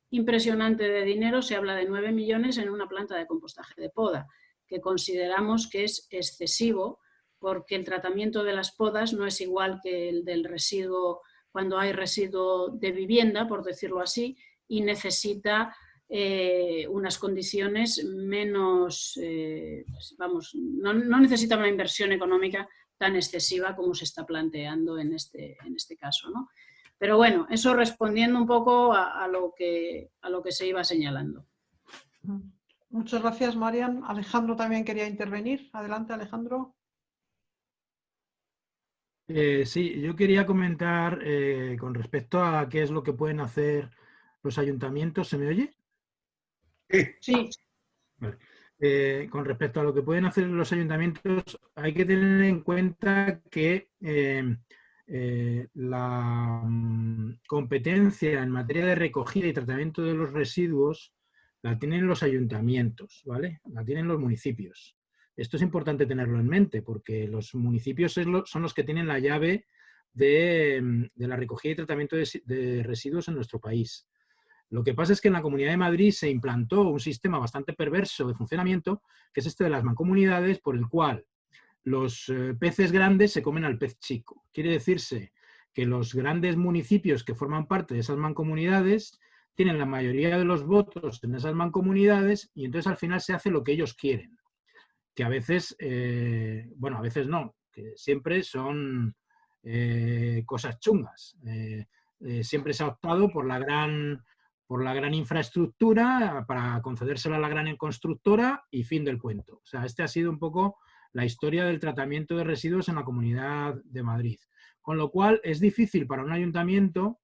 impresionante de dinero, se habla de 9 millones en una planta de compostaje de poda, que consideramos que es excesivo porque el tratamiento de las podas no es igual que el del residuo, cuando hay residuo de vivienda, por decirlo así, y necesita unas condiciones menos, no necesita una inversión económica tan excesiva como se está planteando en este caso, ¿no? Pero bueno, eso respondiendo un poco a lo que se iba señalando. Muchas gracias, Marian. Alejandro también quería intervenir. Adelante, Alejandro. Sí, yo quería comentar con respecto a qué es lo que pueden hacer los ayuntamientos. ¿Se me oye? Sí. Vale. Con respecto a lo que pueden hacer los ayuntamientos, hay que tener en cuenta que la competencia en materia de recogida y tratamiento de los residuos la tienen los ayuntamientos, ¿vale? La tienen los municipios. Esto es importante tenerlo en mente porque los municipios son los que tienen la llave de la recogida y tratamiento de residuos en nuestro país. Lo que pasa es que en la Comunidad de Madrid se implantó un sistema bastante perverso de funcionamiento, que es este de las mancomunidades, por el cual los peces grandes se comen al pez chico. Quiere decirse que los grandes municipios que forman parte de esas mancomunidades tienen la mayoría de los votos en esas mancomunidades y entonces al final se hace lo que ellos quieren. Que a veces, bueno, a veces no, que siempre son cosas chungas. Siempre se ha optado por la gran infraestructura para concedérsela a la gran constructora y fin del cuento. O sea, este ha sido un poco la historia del tratamiento de residuos en la Comunidad de Madrid. Con lo cual es difícil para un ayuntamiento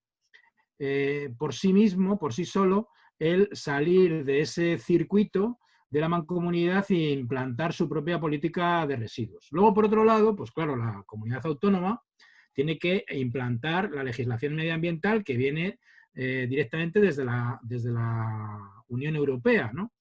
por sí mismo, por sí solo, el salir de ese circuito de la mancomunidad e implantar su propia política de residuos. Luego, por otro lado, pues claro, la comunidad autónoma tiene que implantar la legislación medioambiental que viene directamente desde la Unión Europea, ¿no?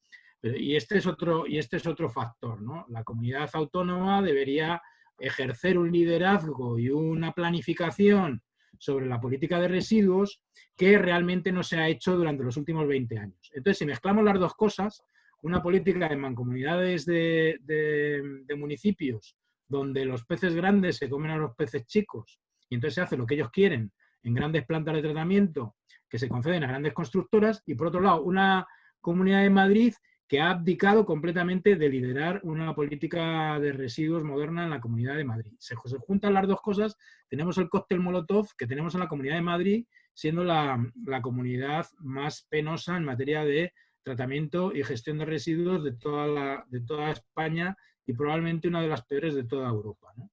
Y este es otro factor, ¿no? La comunidad autónoma debería ejercer un liderazgo y una planificación sobre la política de residuos que realmente no se ha hecho durante los últimos 20 años. Entonces, si mezclamos las dos cosas, una política de mancomunidades de municipios donde los peces grandes se comen a los peces chicos y entonces se hace lo que ellos quieren en grandes plantas de tratamiento que se conceden a grandes constructoras, y por otro lado una Comunidad de Madrid que ha abdicado completamente de liderar una política de residuos moderna en la Comunidad de Madrid. Se juntan las dos cosas, tenemos el cóctel Molotov que tenemos en la Comunidad de Madrid, siendo la comunidad más penosa en materia de tratamiento y gestión de residuos de toda España y probablemente una de las peores de toda Europa, ¿no?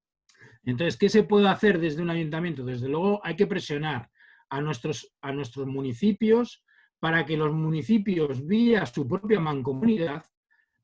Entonces, ¿qué se puede hacer desde un ayuntamiento? Desde luego hay que presionar a nuestros municipios para que los municipios, vía su propia mancomunidad,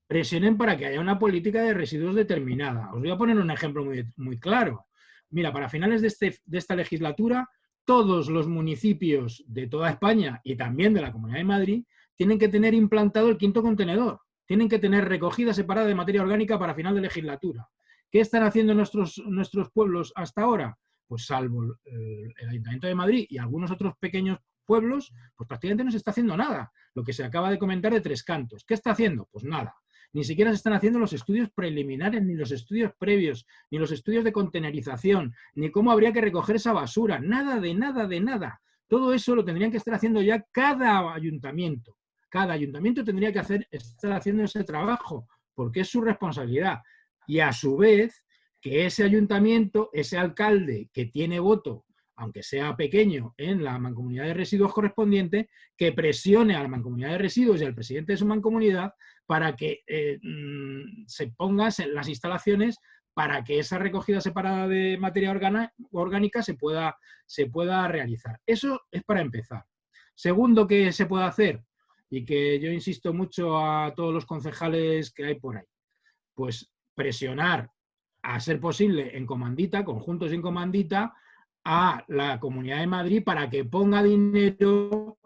presionen para que haya una política de residuos determinada. Os voy a poner un ejemplo muy claro. Mira, para finales de esta legislatura, todos los municipios de toda España y también de la Comunidad de Madrid tienen que tener implantado el 5.º contenedor. Tienen que tener recogida separada de materia orgánica para final de legislatura. ¿Qué están haciendo nuestros pueblos hasta ahora? Pues salvo el Ayuntamiento de Madrid y algunos otros pequeños pueblos, pues prácticamente no se está haciendo nada. Lo que se acaba de comentar de Tres Cantos. ¿Qué está haciendo? Pues nada. Ni siquiera se están haciendo los estudios preliminares, ni los estudios previos, ni los estudios de contenerización, ni cómo habría que recoger esa basura. Nada de nada de nada. Todo eso lo tendrían que estar haciendo ya cada ayuntamiento. Cada ayuntamiento tendría que estar haciendo ese trabajo, porque es su responsabilidad. Y a su vez, que ese ayuntamiento, ese alcalde que tiene voto, aunque sea pequeño, en la mancomunidad de residuos correspondiente, que presione a la mancomunidad de residuos y al presidente de su mancomunidad para que se pongan las instalaciones para que esa recogida separada de materia orgánica se pueda realizar. Eso es para empezar. Segundo, que se puede hacer, y que yo insisto mucho a todos los concejales que hay por ahí, pues presionar, a ser posible en comandita, conjuntos en comandita, a la Comunidad de Madrid para que ponga dinero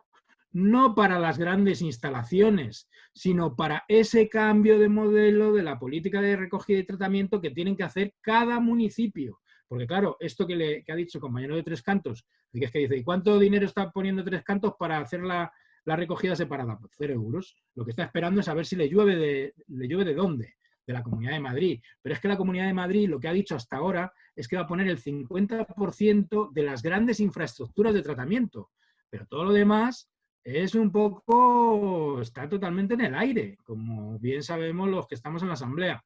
no para las grandes instalaciones, sino para ese cambio de modelo de la política de recogida y tratamiento que tienen que hacer cada municipio. Porque claro, esto que ha dicho el compañero de Tres Cantos, que es que dice, ¿y cuánto dinero está poniendo Tres Cantos para hacer la recogida separada? Pues 0 euros. Lo que está esperando es saber si le llueve de dónde, de la Comunidad de Madrid. Pero es que la Comunidad de Madrid lo que ha dicho hasta ahora es que va a poner el 50% de las grandes infraestructuras de tratamiento. Pero todo lo demás es está totalmente en el aire, como bien sabemos los que estamos en la Asamblea.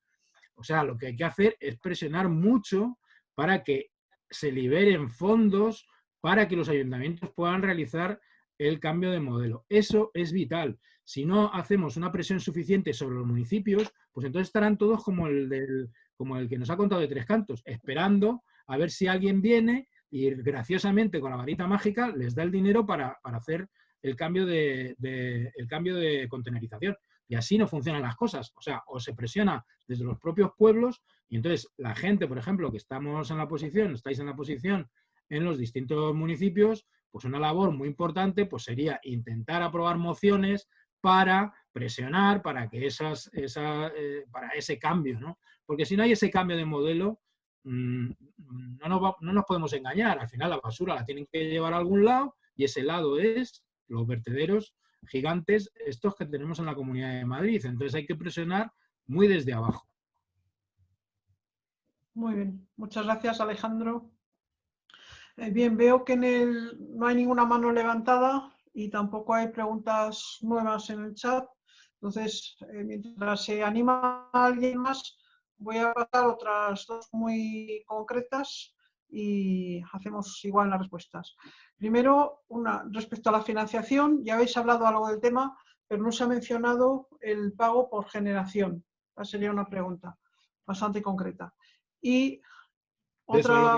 O sea, lo que hay que hacer es presionar mucho para que se liberen fondos para que los ayuntamientos puedan realizar el cambio de modelo. Eso es vital. Si no hacemos una presión suficiente sobre los municipios, pues entonces estarán todos como el que nos ha contado de Tres Cantos, esperando a ver si alguien viene y graciosamente con la varita mágica les da el dinero para hacer el cambio de contenerización. Y así no funcionan las cosas. O sea, o se presiona desde los propios pueblos y entonces la gente, por ejemplo, que estáis en la posición en los distintos municipios, pues una labor muy importante pues sería intentar aprobar mociones para presionar para que para ese cambio, ¿no? Porque si no hay ese cambio de modelo, no nos podemos engañar. Al final la basura la tienen que llevar a algún lado y ese lado es los vertederos gigantes estos que tenemos en la Comunidad de Madrid. Entonces hay que presionar muy desde abajo. Muy bien. Muchas gracias, Alejandro. Bien, veo que no hay ninguna mano levantada y tampoco hay preguntas nuevas en el chat. Entonces, mientras se anima a alguien más, voy a pasar otras dos muy concretas y hacemos igual las respuestas. Primero, respecto a la financiación, ya habéis hablado algo del tema, pero no se ha mencionado el pago por generación. Esa sería una pregunta bastante concreta. Y otra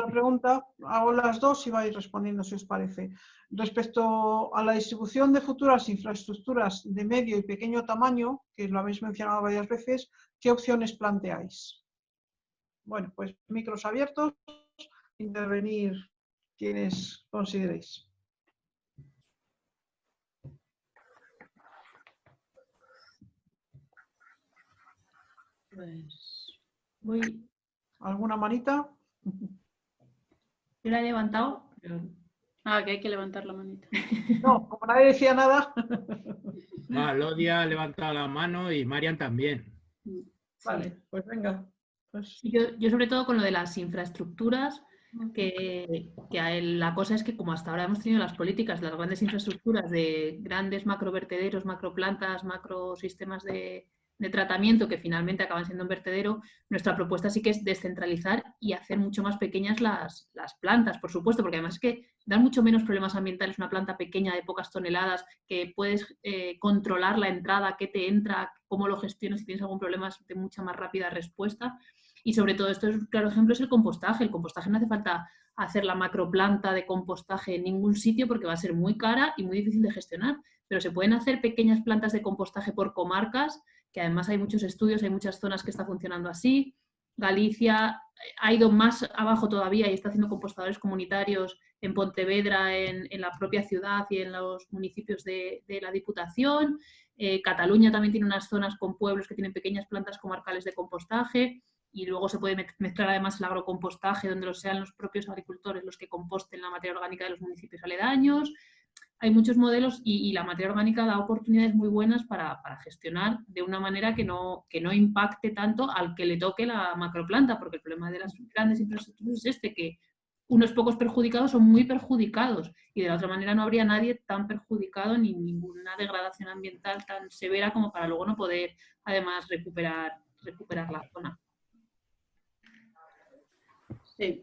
pregunta, hago las dos y vais respondiendo si os parece. Respecto a la distribución de futuras infraestructuras de medio y pequeño tamaño, que lo habéis mencionado varias veces, ¿qué opciones planteáis? Bueno, pues micros abiertos, intervenir quienes consideréis. Pues voy. ¿Alguna manita? Yo la he levantado. Pero... Ah, que hay que levantar la manita. No, como nadie decía nada. Lodia ha levantado la mano y Marian también. Vale, pues venga. Pues... Yo sobre todo con lo de las infraestructuras, que la cosa es que como hasta ahora hemos tenido las políticas, las grandes infraestructuras de grandes macrovertederos, macroplantas, macrosistemas de tratamiento que finalmente acaban siendo un vertedero, nuestra propuesta sí que es descentralizar y hacer mucho más pequeñas las plantas, por supuesto, porque además es que dan mucho menos problemas ambientales una planta pequeña de pocas toneladas, que puedes controlar la entrada, qué te entra, cómo lo gestionas, si tienes algún problema es de mucha más rápida respuesta. Y sobre todo esto es un claro ejemplo, es el compostaje. El compostaje no hace falta hacer la macroplanta de compostaje en ningún sitio porque va a ser muy cara y muy difícil de gestionar, pero se pueden hacer pequeñas plantas de compostaje por comarcas, que además hay muchos estudios, hay muchas zonas que está funcionando así. Galicia ha ido más abajo todavía y está haciendo compostadores comunitarios en Pontevedra, en la propia ciudad y en los municipios de la Diputación. Cataluña también tiene unas zonas con pueblos que tienen pequeñas plantas comarcales de compostaje. Y luego se puede mezclar además el agrocompostaje, donde sean los propios agricultores los que composten la materia orgánica de los municipios aledaños. Hay muchos modelos y la materia orgánica da oportunidades muy buenas para gestionar de una manera que no impacte tanto al que le toque la macroplanta, porque el problema de las grandes infraestructuras es que unos pocos perjudicados son muy perjudicados y de la otra manera no habría nadie tan perjudicado ni ninguna degradación ambiental tan severa como para luego no poder además recuperar la zona. Sí,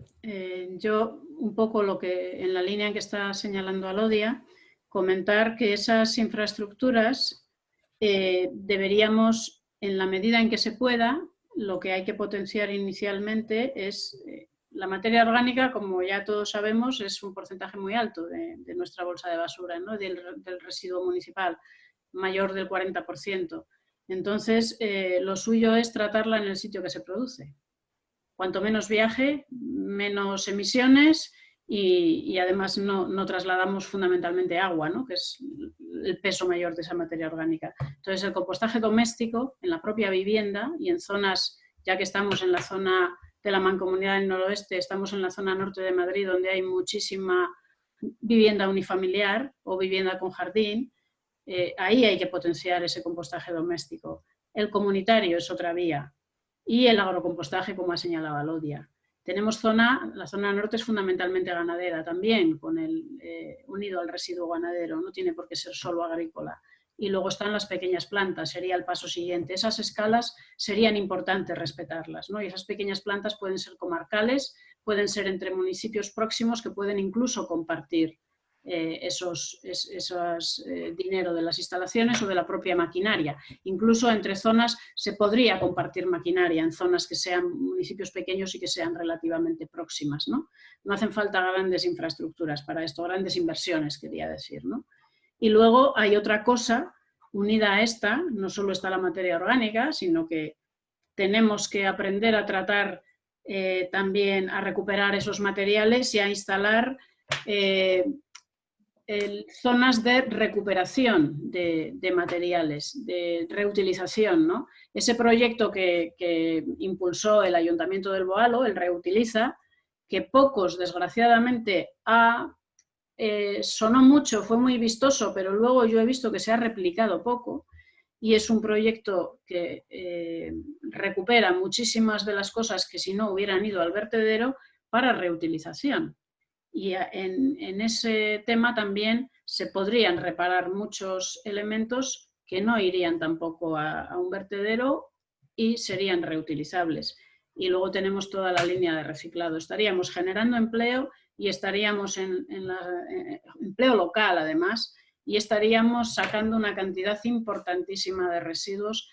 yo un poco lo que en la línea en que está señalando Alodia, comentar que esas infraestructuras deberíamos, en la medida en que se pueda, lo que hay que potenciar inicialmente es la materia orgánica, como ya todos sabemos, es un porcentaje muy alto de nuestra bolsa de basura, ¿no? del residuo municipal, mayor del 40%. Entonces, lo suyo es tratarla en el sitio que se produce. Cuanto menos viaje, menos emisiones y además no trasladamos fundamentalmente agua, ¿no? Que es el peso mayor de esa materia orgánica. Entonces, el compostaje doméstico en la propia vivienda y en zonas, ya que estamos en la zona de la Mancomunidad del Noroeste, estamos en la zona norte de Madrid, donde hay muchísima vivienda unifamiliar o vivienda con jardín, ahí hay que potenciar ese compostaje doméstico. El comunitario es otra vía. Y el agrocompostaje, como ha señalado Alodia. Tenemos la zona norte es fundamentalmente ganadera también, con unido al residuo ganadero, no tiene por qué ser solo agrícola. Y luego están las pequeñas plantas, sería el paso siguiente. Esas escalas serían importantes respetarlas, ¿no? Y esas pequeñas plantas pueden ser comarcales, pueden ser entre municipios próximos que pueden incluso compartir dinero de las instalaciones o de la propia maquinaria. Incluso entre zonas se podría compartir maquinaria en zonas que sean municipios pequeños y que sean relativamente próximas, ¿no? No hacen falta grandes infraestructuras para esto, grandes inversiones, quería decir, ¿no? Y luego hay otra cosa unida a esta, no solo está la materia orgánica, sino que tenemos que aprender a tratar también a recuperar esos materiales y a instalar zonas de recuperación de materiales, de reutilización, ¿no? Ese proyecto que impulsó el Ayuntamiento del Boalo, el Reutiliza, que pocos, desgraciadamente, sonó mucho, fue muy vistoso, pero luego yo he visto que se ha replicado poco, y es un proyecto que recupera muchísimas de las cosas que si no hubieran ido al vertedero para reutilización. Y en ese tema también se podrían reparar muchos elementos que no irían tampoco a un vertedero y serían reutilizables. Y luego tenemos toda la línea de reciclado. Estaríamos generando empleo y estaríamos en empleo local además, y estaríamos sacando una cantidad importantísima de residuos.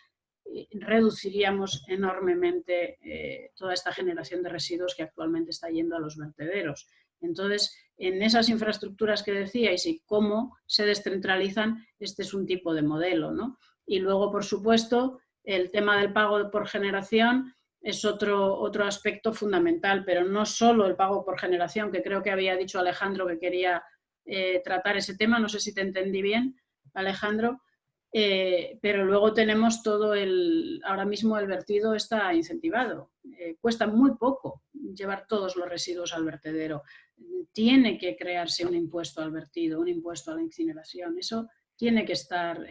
Reduciríamos enormemente toda esta generación de residuos que actualmente está yendo a los vertederos. Entonces, en esas infraestructuras que decíais y cómo se descentralizan, este es un tipo de modelo, ¿no? Y luego, por supuesto, el tema del pago por generación es otro aspecto fundamental, pero no solo el pago por generación, que creo que había dicho Alejandro que quería tratar ese tema, no sé si te entendí bien, Alejandro. pero luego tenemos ahora mismo el vertido está incentivado. Cuesta muy poco llevar todos los residuos al vertedero. Tiene que crearse un impuesto al vertido, un impuesto a la incineración. Eso tiene que estar...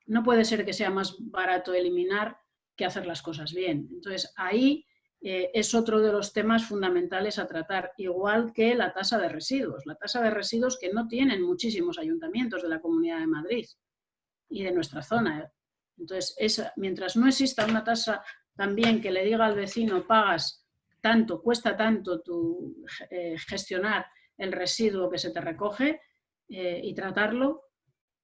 no puede ser que sea más barato eliminar que hacer las cosas bien. Entonces, ahí es otro de los temas fundamentales a tratar, igual que la tasa de residuos. La tasa de residuos que no tienen muchísimos ayuntamientos de la Comunidad de Madrid y de nuestra zona. Entonces, mientras no exista una tasa también que le diga al vecino, pagas tanto, cuesta tanto gestionar el residuo que se te recoge y tratarlo,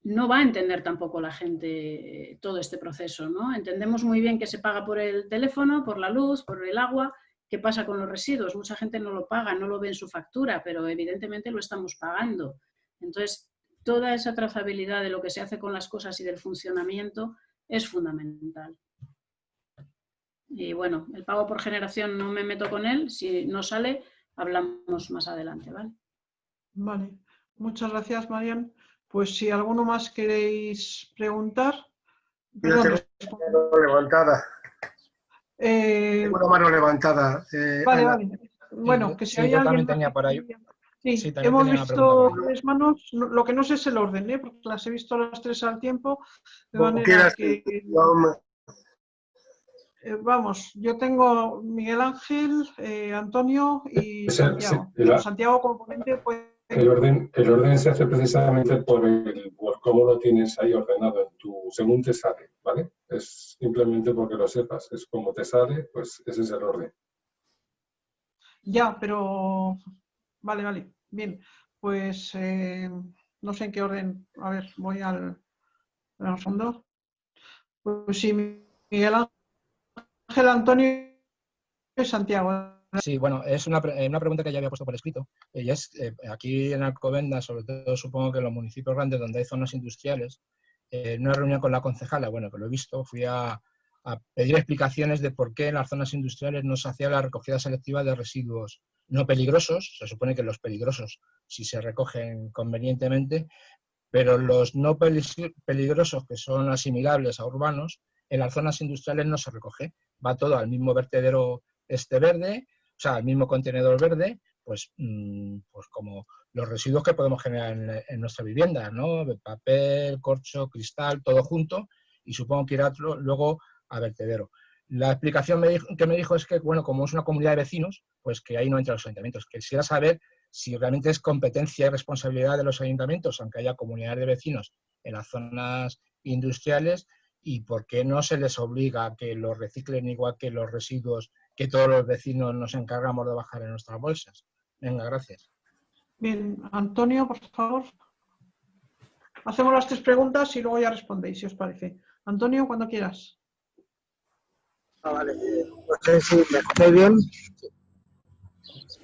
no va a entender tampoco la gente todo este proceso, ¿no? Entendemos muy bien que se paga por el teléfono, por la luz, por el agua. ¿Qué pasa con los residuos? Mucha gente no lo paga, no lo ve en su factura, pero evidentemente lo estamos pagando. Entonces, toda esa trazabilidad de lo que se hace con las cosas y del funcionamiento es fundamental. Y bueno, el pago por generación no me meto con él. Si no sale, hablamos más adelante, ¿vale? Vale. Muchas gracias, Marian. Pues si alguno más queréis preguntar. Yo tengo una mano levantada. Tengo una mano levantada. Vale, Ana. vale. Bueno, que si Sí, hay yo alguien también tenía por ahí. Sí, Sí, también hemos tenía una visto pregunta. 3 manos. Lo que no sé es el orden, porque las he visto las 3 al tiempo. De Como manera quieras, que... vamos, yo tengo Miguel Ángel, Antonio y Santiago. Santiago como ponente puede... El orden se hace precisamente por cómo lo tienes ahí ordenado, según te sale, ¿vale? Es simplemente porque lo sepas, es como te sale, pues ese es el orden. Ya, pero... Vale, bien. Pues no sé en qué orden. A ver, voy al fondo. Pues sí, Miguel Ángel, Antonio y Santiago. Sí, bueno, es una pregunta que ya había puesto por escrito. Y es, aquí en Alcobendas, sobre todo supongo que en los municipios grandes donde hay zonas industriales, en una reunión con la concejala, bueno, que lo he visto, fui a pedir explicaciones de por qué en las zonas industriales no se hacía la recogida selectiva de residuos no peligrosos. Se supone que los peligrosos sí se recogen convenientemente, pero los no peligrosos, que son asimilables a urbanos, en las zonas industriales no se recoge. Va todo al mismo vertedero verde, o sea, al mismo contenedor verde, pues como los residuos que podemos generar en nuestra vivienda, ¿no? Papel, corcho, cristal, todo junto, y supongo que irá luego a vertedero. La explicación que me dijo es que, bueno, como es una comunidad de vecinos, pues que ahí no entran los ayuntamientos. Quisiera saber si realmente es competencia y responsabilidad de los ayuntamientos, aunque haya comunidades de vecinos en las zonas industriales, y por qué no se les obliga a que los reciclen igual que los residuos que todos los vecinos nos encargamos de bajar en nuestras bolsas. Venga, gracias. Bien, Antonio, por favor. Hacemos las 3 preguntas y luego ya respondéis, si os parece. Antonio, cuando quieras. Vale. No sé si me escucháis bien.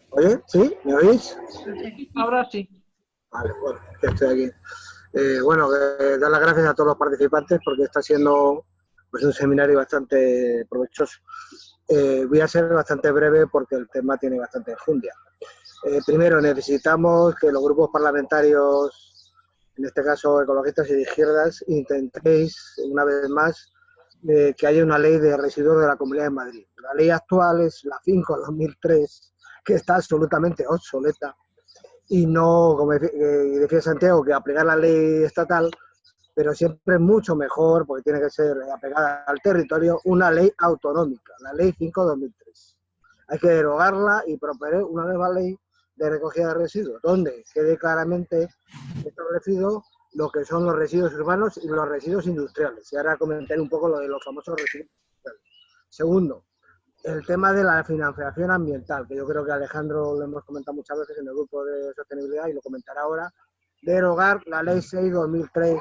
¿Oye? ¿Sí? ¿Me oís? Ahora sí. Vale, bueno, que estoy aquí. Bueno, dar las gracias a todos los participantes porque está siendo pues, un seminario bastante provechoso. Voy a ser bastante breve porque el tema tiene bastante enjundia. Primero, necesitamos que los grupos parlamentarios, en este caso ecologistas y de izquierdas, intentéis una vez más que haya una ley de residuos de la Comunidad de Madrid. La ley actual es la 5/2003, que está absolutamente obsoleta y no, como decía Santiago, que aplicar la ley estatal, pero siempre es mucho mejor, porque tiene que ser apegada al territorio, una ley autonómica, la ley 5/2003. Hay que derogarla y proponer una nueva ley de recogida de residuos, donde quede claramente establecido lo que son los residuos urbanos y los residuos industriales. Y ahora comentaré un poco lo de los famosos residuos industriales. Segundo, el tema de la financiación ambiental, que yo creo que Alejandro lo hemos comentado muchas veces en el grupo de sostenibilidad y lo comentará ahora, derogar la ley 6/2003,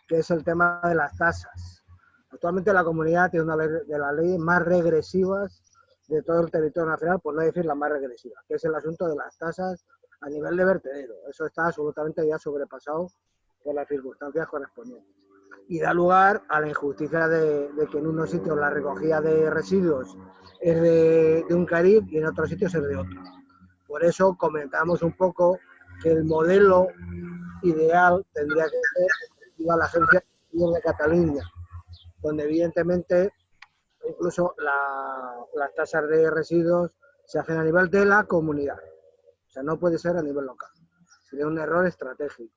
que es el tema de las tasas. Actualmente la comunidad tiene una de las leyes más regresivas de todo el territorio nacional, por no decir la más regresiva, que es el asunto de las tasas a nivel de vertedero. Eso está absolutamente ya sobrepasado por las circunstancias correspondientes. Y da lugar a la injusticia de que en unos sitios la recogida de residuos es de un cariz y en otros sitios es de otro. Por eso comentamos un poco que el modelo ideal tendría que ser la agencia y el de Cataluña, donde evidentemente incluso las tasas de residuos se hacen a nivel de la comunidad. O sea, no puede ser a nivel local. Sería un error estratégico.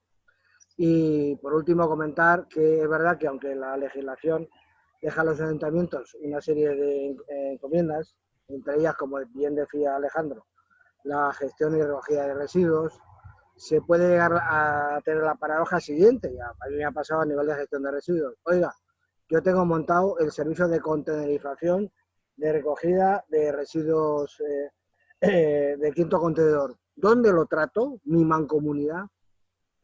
Y por último comentar que es verdad que aunque la legislación deja a los ayuntamientos una serie de encomiendas, entre ellas, como bien decía Alejandro, la gestión y recogida de residuos, se puede llegar a tener la paradoja siguiente, ya a mí me ha pasado a nivel de gestión de residuos. Oiga, yo tengo montado el servicio de contenerización de recogida de residuos de quinto contenedor. ¿Dónde lo trato? Mi mancomunidad.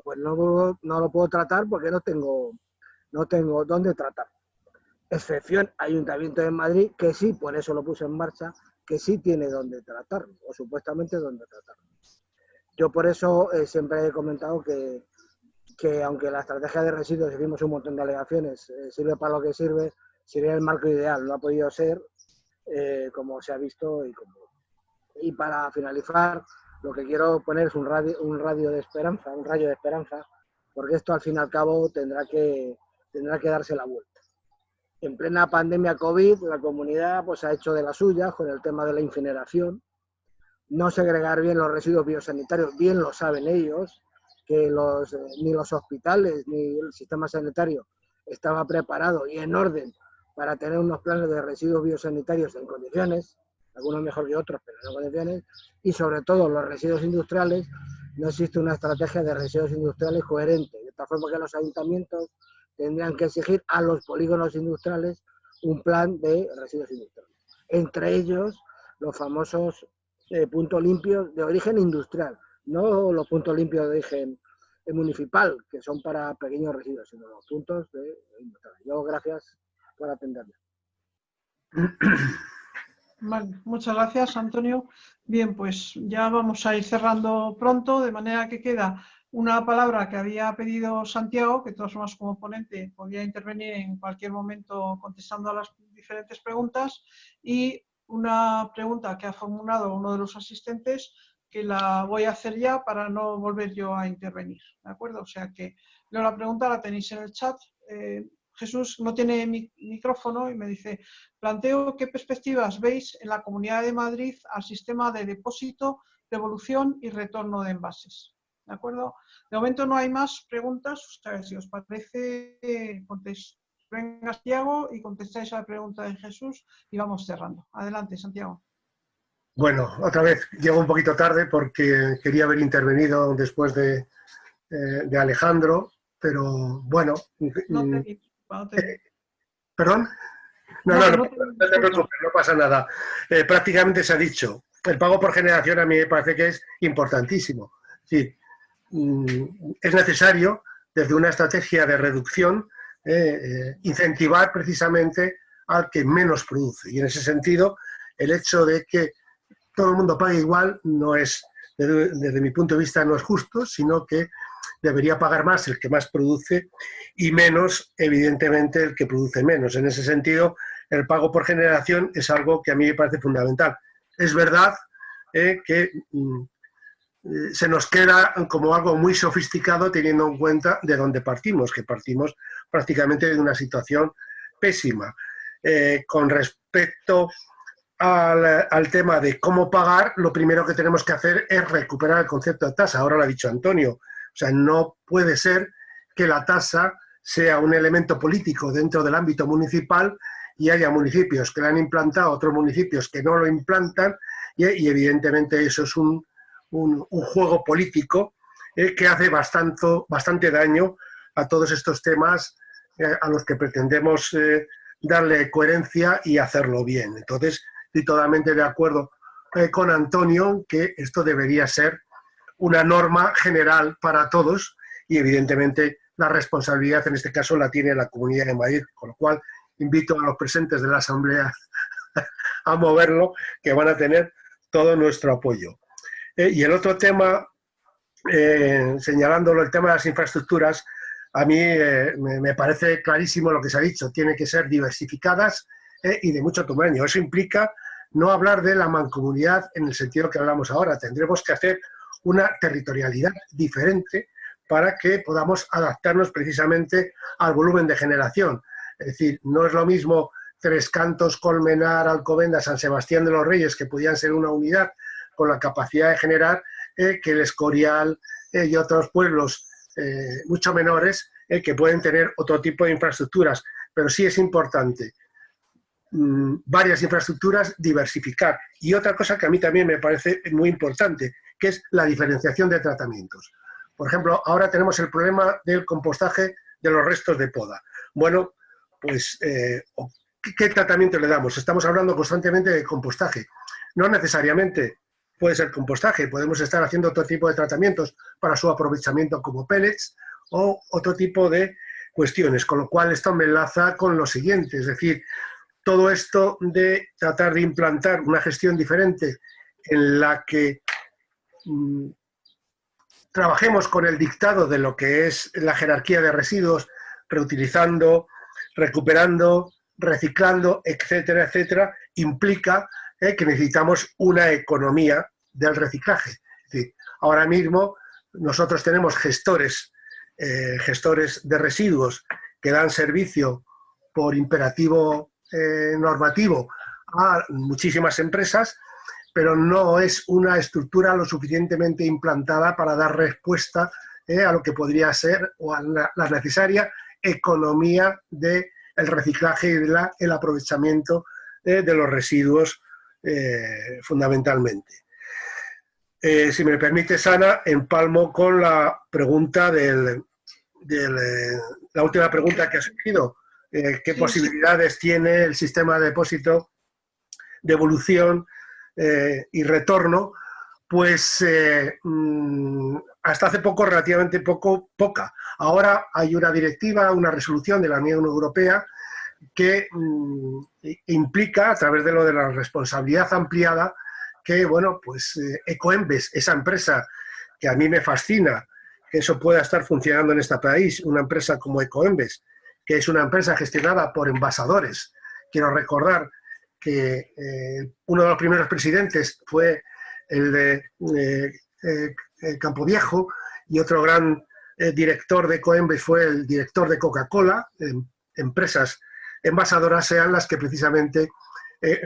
Pues no lo puedo tratar porque no tengo dónde tratar. Excepción Ayuntamiento de Madrid, que sí, por eso lo puse en marcha, que sí tiene dónde tratarlo, o supuestamente dónde tratarlo. Yo por eso siempre he comentado que aunque la estrategia de residuos hicimos un montón de alegaciones, sirve para lo que sirve, sería el marco ideal, no ha podido ser como se ha visto. Y para finalizar, lo que quiero poner es un rayo de esperanza, porque esto al fin y al cabo tendrá que darse la vuelta. En plena pandemia COVID, la comunidad pues ha hecho de las suyas con el tema de la incineración, no segregar bien los residuos biosanitarios, bien lo saben ellos, que ni los hospitales ni el sistema sanitario estaba preparado y en orden para tener unos planes de residuos biosanitarios en condiciones, algunos mejor que otros, pero en condiciones, y sobre todo los residuos industriales, no existe una estrategia de residuos industriales coherente, de tal forma que los ayuntamientos tendrían que exigir a los polígonos industriales un plan de residuos industriales. Entre ellos, los famosos puntos limpios de origen industrial, no los puntos limpios de origen municipal, que son para pequeños residuos, sino los puntos de industrial. Yo, gracias por atenderme. Vale, muchas gracias, Antonio. Bien, pues ya vamos a ir cerrando pronto, de manera que queda una palabra que había pedido Santiago, que de todas formas como ponente podía intervenir en cualquier momento contestando a las diferentes preguntas, y una pregunta que ha formulado uno de los asistentes, que la voy a hacer ya para no volver yo a intervenir, ¿de acuerdo? O sea que la pregunta la tenéis en el chat. Jesús no tiene micrófono y me dice: planteo qué perspectivas veis en la Comunidad de Madrid al sistema de depósito, devolución y retorno de envases. ¿De acuerdo? De momento no hay más preguntas. O sea, si os parece, venga Santiago y contestáis a la pregunta de Jesús y vamos cerrando. Adelante, Santiago. Bueno, otra vez llego un poquito tarde porque quería haber intervenido después de Alejandro, pero bueno. ¿Perdón? No te preocupes, no pasa nada. Prácticamente se ha dicho. El pago por generación a mí me parece que es importantísimo. Sí, es necesario, desde una estrategia de reducción, incentivar precisamente al que menos produce. Y en ese sentido, el hecho de que todo el mundo pague igual no es, desde mi punto de vista, no es justo, sino que debería pagar más el que más produce y menos, evidentemente, el que produce menos. En ese sentido, el pago por generación es algo que a mí me parece fundamental. Es verdad que se nos queda como algo muy sofisticado teniendo en cuenta de dónde partimos, que partimos prácticamente de una situación pésima. Con respecto al tema de cómo pagar, lo primero que tenemos que hacer es recuperar el concepto de tasa. Ahora lo ha dicho Antonio. O sea, no puede ser que la tasa sea un elemento político dentro del ámbito municipal y haya municipios que la han implantado, otros municipios que no lo implantan, y evidentemente eso es un juego político que hace bastante daño a todos estos temas a los que pretendemos darle coherencia y hacerlo bien. Entonces, estoy totalmente de acuerdo con Antonio que esto debería ser una norma general para todos y evidentemente la responsabilidad en este caso la tiene la Comunidad de Madrid, con lo cual invito a los presentes de la Asamblea a moverlo, que van a tener todo nuestro apoyo. Y el otro tema, señalándolo, el tema de las infraestructuras, a mí me parece clarísimo lo que se ha dicho, tienen que ser diversificadas y de mucho tamaño. Eso implica no hablar de la mancomunidad en el sentido que hablamos ahora, tendremos que hacer una territorialidad diferente para que podamos adaptarnos precisamente al volumen de generación. Es decir, no es lo mismo Tres Cantos, Colmenar, Alcobendas, San Sebastián de los Reyes, que podían ser una unidad con la capacidad de generar, que el Escorial y otros pueblos mucho menores que pueden tener otro tipo de infraestructuras. Pero sí es importante varias infraestructuras, diversificar. Y otra cosa que a mí también me parece muy importante, que es la diferenciación de tratamientos. Por ejemplo, ahora tenemos el problema del compostaje de los restos de poda. Bueno, pues, ¿qué tratamiento le damos? Estamos hablando constantemente de compostaje. No necesariamente puede ser compostaje, podemos estar haciendo otro tipo de tratamientos para su aprovechamiento como pellets o otro tipo de cuestiones, con lo cual esto me enlaza con lo siguiente, es decir, todo esto de tratar de implantar una gestión diferente en la que trabajemos con el dictado de lo que es la jerarquía de residuos, reutilizando, recuperando, reciclando, etcétera, etcétera, implica que necesitamos una economía del reciclaje. Es decir, ahora mismo nosotros tenemos gestores de residuos que dan servicio por imperativo normativo a muchísimas empresas, pero no es una estructura lo suficientemente implantada para dar respuesta a lo que podría ser o a la necesaria economía del reciclaje y el aprovechamiento de los residuos fundamentalmente. Si me permite, Ana, empalmo con la pregunta la última pregunta que ha surgido. ¿Qué posibilidades tiene el sistema de depósito, devolución y retorno? Pues hasta hace poco, relativamente poca. Ahora hay una directiva, una resolución de la Unión Europea que implica, a través de lo de la responsabilidad ampliada, que, bueno, pues Ecoembes, esa empresa que a mí me fascina, que eso pueda estar funcionando en este país, una empresa como Ecoembes, que es una empresa gestionada por envasadores. Quiero recordar que uno de los primeros presidentes fue el de Campoviejo y otro gran director de Ecoembes fue el director de Coca-Cola. Empresas envasadoras sean las que precisamente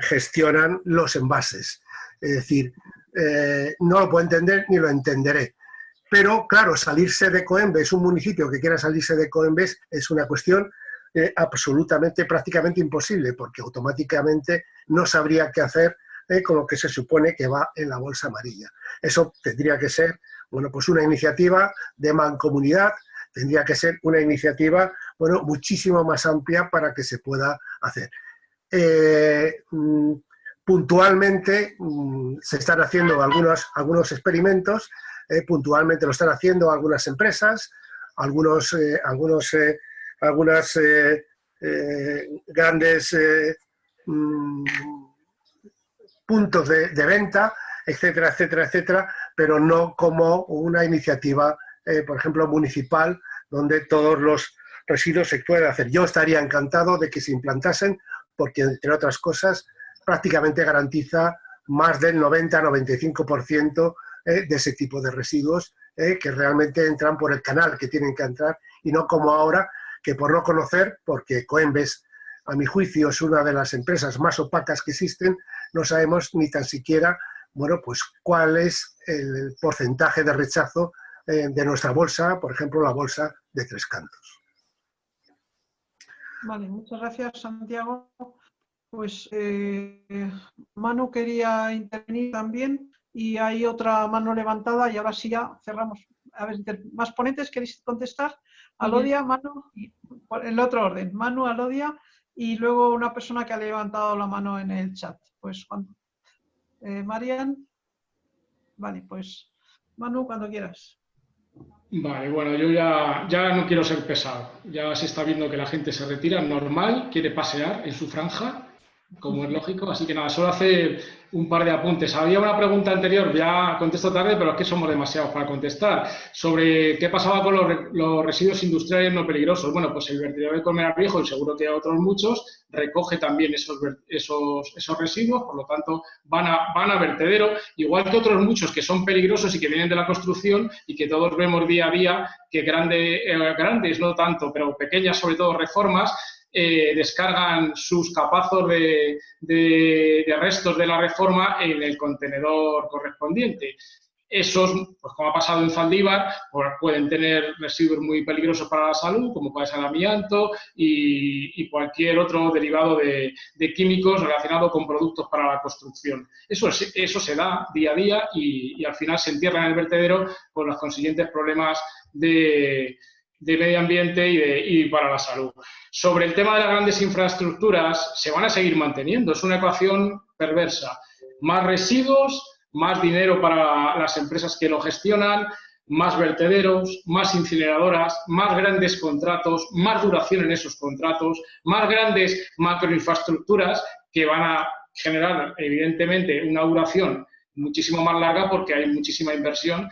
gestionan los envases. Es decir, no lo puedo entender ni lo entenderé. Pero, claro, salirse de Ecoembes, un municipio que quiera salirse de Ecoembes, es una cuestión absolutamente, prácticamente imposible, porque automáticamente no sabría qué hacer con lo que se supone que va en la bolsa amarilla. Eso tendría que ser, bueno, pues una iniciativa de mancomunidad, tendría que ser una iniciativa, bueno, muchísimo más amplia para que se pueda hacer. Puntualmente se están haciendo algunos experimentos, puntualmente lo están haciendo algunas empresas, algunas grandes puntos de venta, etcétera, etcétera, etcétera, pero no como una iniciativa, por ejemplo, municipal, donde todos los residuos se pueden hacer. Yo estaría encantado de que se implantasen, porque, entre otras cosas, prácticamente garantiza más del 90-95% de ese tipo de residuos que realmente entran por el canal que tienen que entrar, y no como ahora, que por no conocer, porque Ecoembes, a mi juicio, es una de las empresas más opacas que existen, no sabemos ni tan siquiera, bueno, pues cuál es el porcentaje de rechazo de nuestra bolsa, por ejemplo, la bolsa de Tres Cantos. Vale, muchas gracias, Santiago. Pues Manu quería intervenir también y hay otra mano levantada y ahora sí ya cerramos. A ver, ¿más ponentes queréis contestar? Alodia, Manu, y en el otro orden. Manu, Alodia y luego una persona que ha levantado la mano en el chat. Pues, Marian. Vale, pues Manu, cuando quieras. Vale, bueno, yo ya no quiero ser pesado. Ya se está viendo que la gente se retira normal, quiere pasear en su franja, como es lógico. Así que nada, solo hacer un par de apuntes. Había una pregunta anterior, ya contesto tarde, pero es que somos demasiados para contestar, sobre qué pasaba con los residuos industriales no peligrosos. Bueno, pues el vertedero de Colmenar Viejo, y seguro que otros muchos, recoge también esos residuos, por lo tanto van a vertedero, igual que otros muchos que son peligrosos y que vienen de la construcción y que todos vemos día a día que grandes, no tanto, pero pequeñas sobre todo reformas, descargan sus capazos de restos de la reforma en el contenedor correspondiente. Esos, pues como ha pasado en Zaldívar, pues pueden tener residuos muy peligrosos para la salud, como puede ser el amianto y cualquier otro derivado de químicos relacionado con productos para la construcción. Eso se da día a día y al final se entierra en el vertedero con los consiguientes problemas de medio ambiente y para la salud. Sobre el tema de las grandes infraestructuras, se van a seguir manteniendo. Es una ecuación perversa. Más residuos, más dinero para las empresas que lo gestionan, más vertederos, más incineradoras, más grandes contratos, más duración en esos contratos, más grandes macroinfraestructuras que van a generar, evidentemente, una duración muchísimo más larga porque hay muchísima inversión.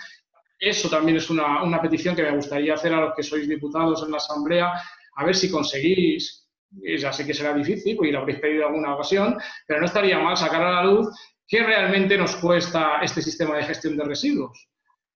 Eso también es una petición que me gustaría hacer a los que sois diputados en la Asamblea, a ver si conseguís, ya sé que será difícil, porque lo habréis pedido en alguna ocasión, pero no estaría mal sacar a la luz qué realmente nos cuesta este sistema de gestión de residuos,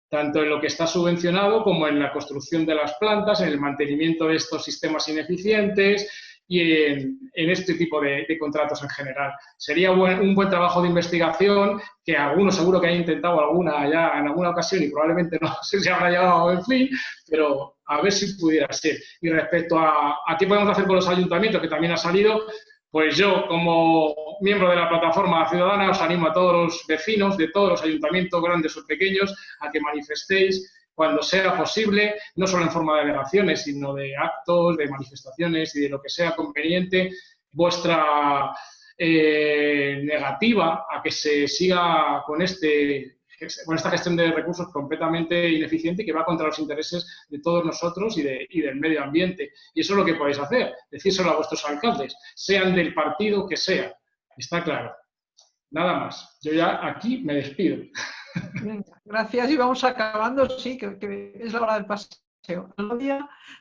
tanto en lo que está subvencionado como en la construcción de las plantas, en el mantenimiento de estos sistemas ineficientes y en este tipo de contratos en general. Sería un buen trabajo de investigación que algunos seguro que han intentado alguna ya en alguna ocasión y probablemente no sé si habrá llegado en fin, pero a ver si pudiera ser. Y respecto a qué podemos hacer con los ayuntamientos, que también ha salido, pues yo, como miembro de la plataforma ciudadana, os animo a todos los vecinos de todos los ayuntamientos, grandes o pequeños, a que manifestéis cuando sea posible, no solo en forma de delegaciones, sino de actos, de manifestaciones y de lo que sea conveniente, vuestra negativa a que se siga con esta gestión de recursos completamente ineficiente y que va contra los intereses de todos nosotros y del medio ambiente. Y eso es lo que podéis hacer, decírselo a vuestros alcaldes, sean del partido que sea. Está claro. Nada más. Yo ya aquí me despido. Venga, gracias y vamos acabando, sí, que es la hora del paseo.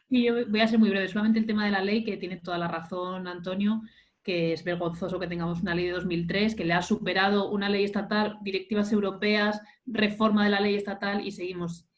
Y yo voy a ser muy breve, solamente el tema de la ley, que tiene toda la razón Antonio, que es vergonzoso que tengamos una ley de 2003, que le ha superado una ley estatal, directivas europeas, reforma de la ley estatal y seguimos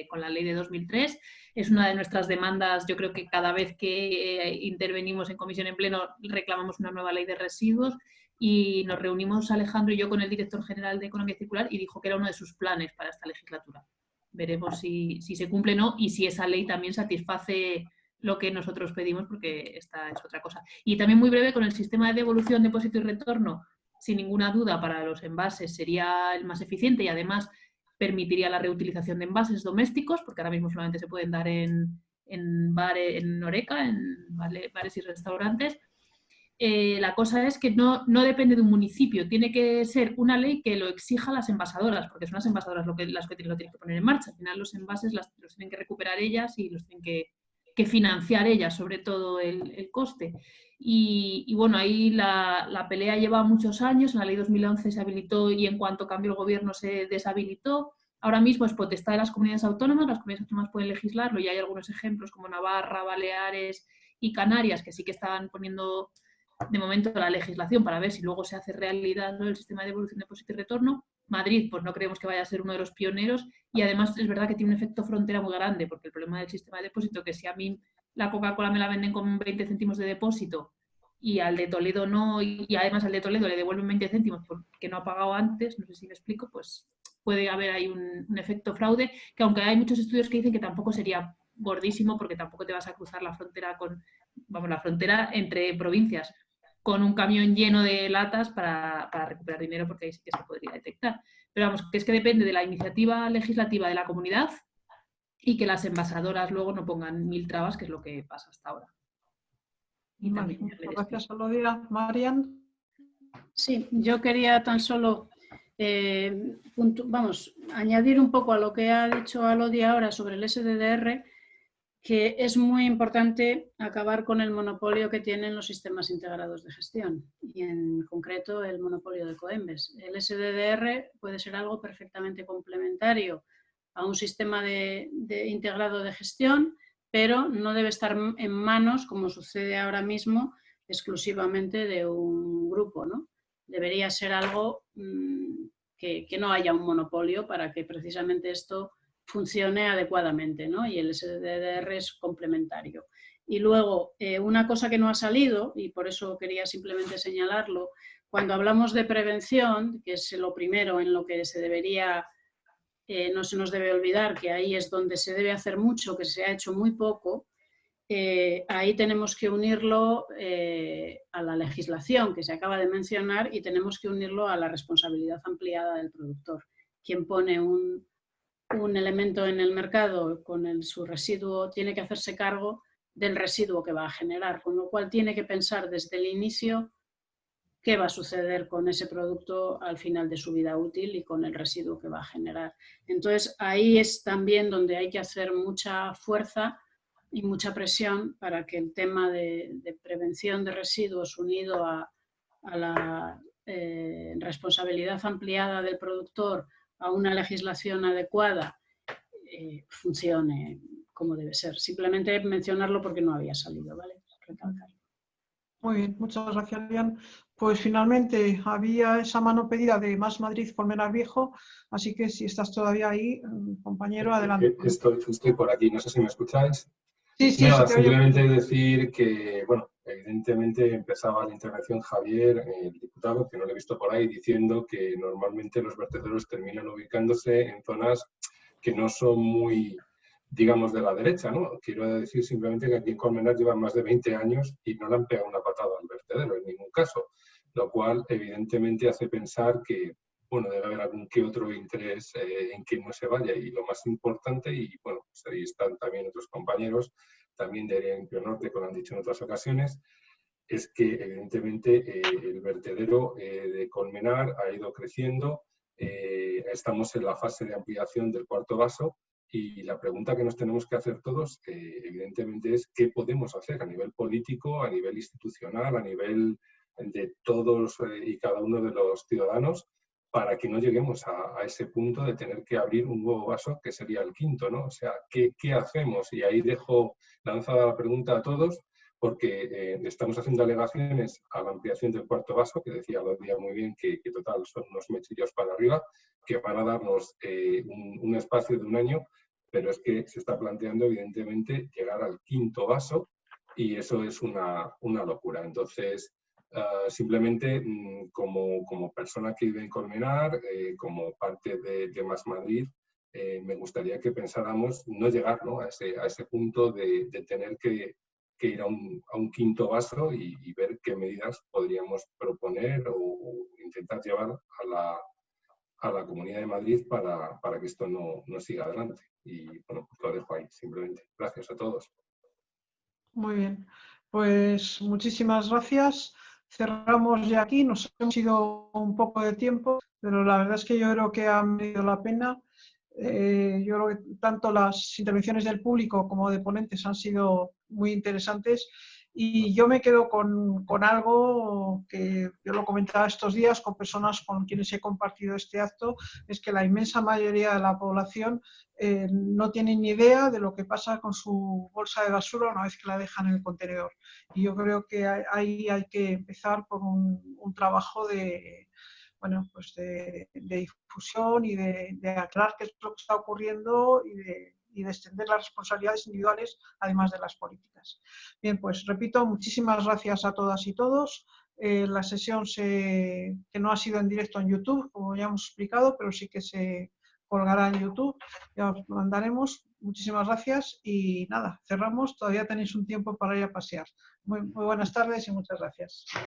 con la ley de 2003. Es una de nuestras demandas, yo creo que cada vez que intervenimos en comisión en pleno reclamamos una nueva ley de residuos y nos reunimos Alejandro y yo con el director general de Economía Circular y dijo que era uno de sus planes para esta legislatura. Veremos si se cumple o no y si esa ley también satisface lo que nosotros pedimos, porque esta es otra cosa. Y también muy breve, con el sistema de devolución, depósito y retorno, sin ninguna duda para los envases sería el más eficiente y además permitiría la reutilización de envases domésticos, porque ahora mismo solamente se pueden dar en Horeca, en bares y restaurantes. La cosa es que no depende de un municipio, tiene que ser una ley que lo exija a las envasadoras, porque son las envasadoras las que lo tienen que poner en marcha. Al final los envases los tienen que recuperar ellas y los tienen que financiar ellas, sobre todo el coste. Y bueno, ahí la pelea lleva muchos años, en la ley 2011 se habilitó y en cuanto cambió el gobierno se deshabilitó. Ahora mismo es potestad de las comunidades autónomas pueden legislarlo y hay algunos ejemplos como Navarra, Baleares y Canarias que sí que estaban poniendo de momento la legislación para ver si luego se hace realidad, ¿no?, el sistema de devolución, depósito y retorno. Madrid, pues no creemos que vaya a ser uno de los pioneros y además es verdad que tiene un efecto frontera muy grande porque el problema del sistema de depósito, que si a mí la Coca-Cola me la venden con 20 céntimos de depósito y al de Toledo no, y además al de Toledo le devuelven 20 céntimos porque no ha pagado antes, no sé si me explico, pues puede haber ahí un efecto fraude, que aunque hay muchos estudios que dicen que tampoco sería gordísimo porque tampoco te vas a cruzar la frontera la frontera entre provincias con un camión lleno de latas para recuperar dinero, porque ahí sí que se podría detectar. Pero vamos, que es que depende de la iniciativa legislativa de la comunidad y que las envasadoras luego no pongan 1000 trabas, que es lo que pasa hasta ahora. Vale, muchas gracias, Alodia. Marian. Sí, yo quería tan solo añadir un poco a lo que ha dicho Alodia ahora sobre el SDDR, que es muy importante acabar con el monopolio que tienen los sistemas integrados de gestión y en concreto el monopolio de Coembes. El SDDR puede ser algo perfectamente complementario a un sistema integrado de gestión, pero no debe estar en manos, como sucede ahora mismo, exclusivamente de un grupo, ¿no? Debería ser algo que no haya un monopolio para que precisamente esto funcione adecuadamente, ¿no? Y el SDDR es complementario. Y luego, una cosa que no ha salido, y por eso quería simplemente señalarlo, cuando hablamos de prevención, que es lo primero en lo que se debería, no se nos debe olvidar que ahí es donde se debe hacer mucho, que se ha hecho muy poco, ahí tenemos que unirlo a la legislación que se acaba de mencionar y tenemos que unirlo a la responsabilidad ampliada del productor. Quien pone un elemento en el mercado con su residuo tiene que hacerse cargo del residuo que va a generar, con lo cual tiene que pensar desde el inicio qué va a suceder con ese producto al final de su vida útil y con el residuo que va a generar. Entonces ahí es también donde hay que hacer mucha fuerza y mucha presión para que el tema de prevención de residuos unido a la responsabilidad ampliada del productor, a una legislación adecuada, funcione como debe ser. Simplemente mencionarlo porque no había salido, ¿vale? Recalcarlo. Muy bien, muchas gracias, Lian. Pues finalmente había esa mano pedida de Más Madrid Colmenar Viejo, así que si estás todavía ahí, compañero, adelante. Estoy por aquí, no sé si me escucháis. Sí, Nada, se te oye. simplemente decir que, bueno, evidentemente empezaba la intervención Javier, el diputado, que no lo he visto por ahí, diciendo que normalmente los vertederos terminan ubicándose en zonas que no son muy, digamos, de la derecha, ¿no? Quiero decir simplemente que aquí en Colmenar llevan más de 20 años y no le han pegado una patada al vertedero en ningún caso, lo cual evidentemente hace pensar que, bueno, debe haber algún que otro interés en que no se vaya. Y lo más importante, y bueno, pues ahí están también otros compañeros, también de Área Limpio Norte, como han dicho en otras ocasiones, es que evidentemente el vertedero de Colmenar ha ido creciendo, estamos en la fase de ampliación del cuarto vaso y la pregunta que nos tenemos que hacer todos, evidentemente, es qué podemos hacer a nivel político, a nivel institucional, a nivel de todos y cada uno de los ciudadanos, para que no lleguemos a ese punto de tener que abrir un nuevo vaso, que sería el quinto, ¿no? O sea, ¿qué hacemos? Y ahí dejo lanzada la pregunta a todos, porque estamos haciendo alegaciones a la ampliación del cuarto vaso, que decía Lodía muy bien que total son unos mechillos para arriba, que van a darnos un espacio de un año, pero es que se está planteando evidentemente llegar al quinto vaso y eso es una locura. Entonces, simplemente como persona que vive en Colmenar, como parte de Más Madrid, me gustaría que pensáramos no llegar, ¿no?, a ese punto de tener que ir a un quinto vaso y ver qué medidas podríamos proponer o intentar llevar a la Comunidad de Madrid para que esto no siga adelante. Y bueno, pues lo dejo ahí, simplemente. Gracias a todos. Muy bien, pues muchísimas gracias. Cerramos ya aquí, nos hemos ido un poco de tiempo, pero la verdad es que yo creo que ha merecido la pena. Yo creo que tanto las intervenciones del público como de ponentes han sido muy interesantes y yo me quedo con algo que yo lo comentaba estos días con personas con quienes he compartido este acto, es que la inmensa mayoría de la población no tiene ni idea de lo que pasa con su bolsa de basura una vez que la dejan en el contenedor. Y yo creo que ahí hay que empezar por un trabajo de difusión y de aclarar qué es lo que está ocurriendo y de extender las responsabilidades individuales, además de las políticas. Bien, pues repito, muchísimas gracias a todas y todos. La sesión que no ha sido en directo en YouTube, como ya hemos explicado, pero sí que se colgará en YouTube, ya os lo mandaremos. Muchísimas gracias y nada, cerramos, todavía tenéis un tiempo para ir a pasear. Muy buenas tardes y muchas gracias.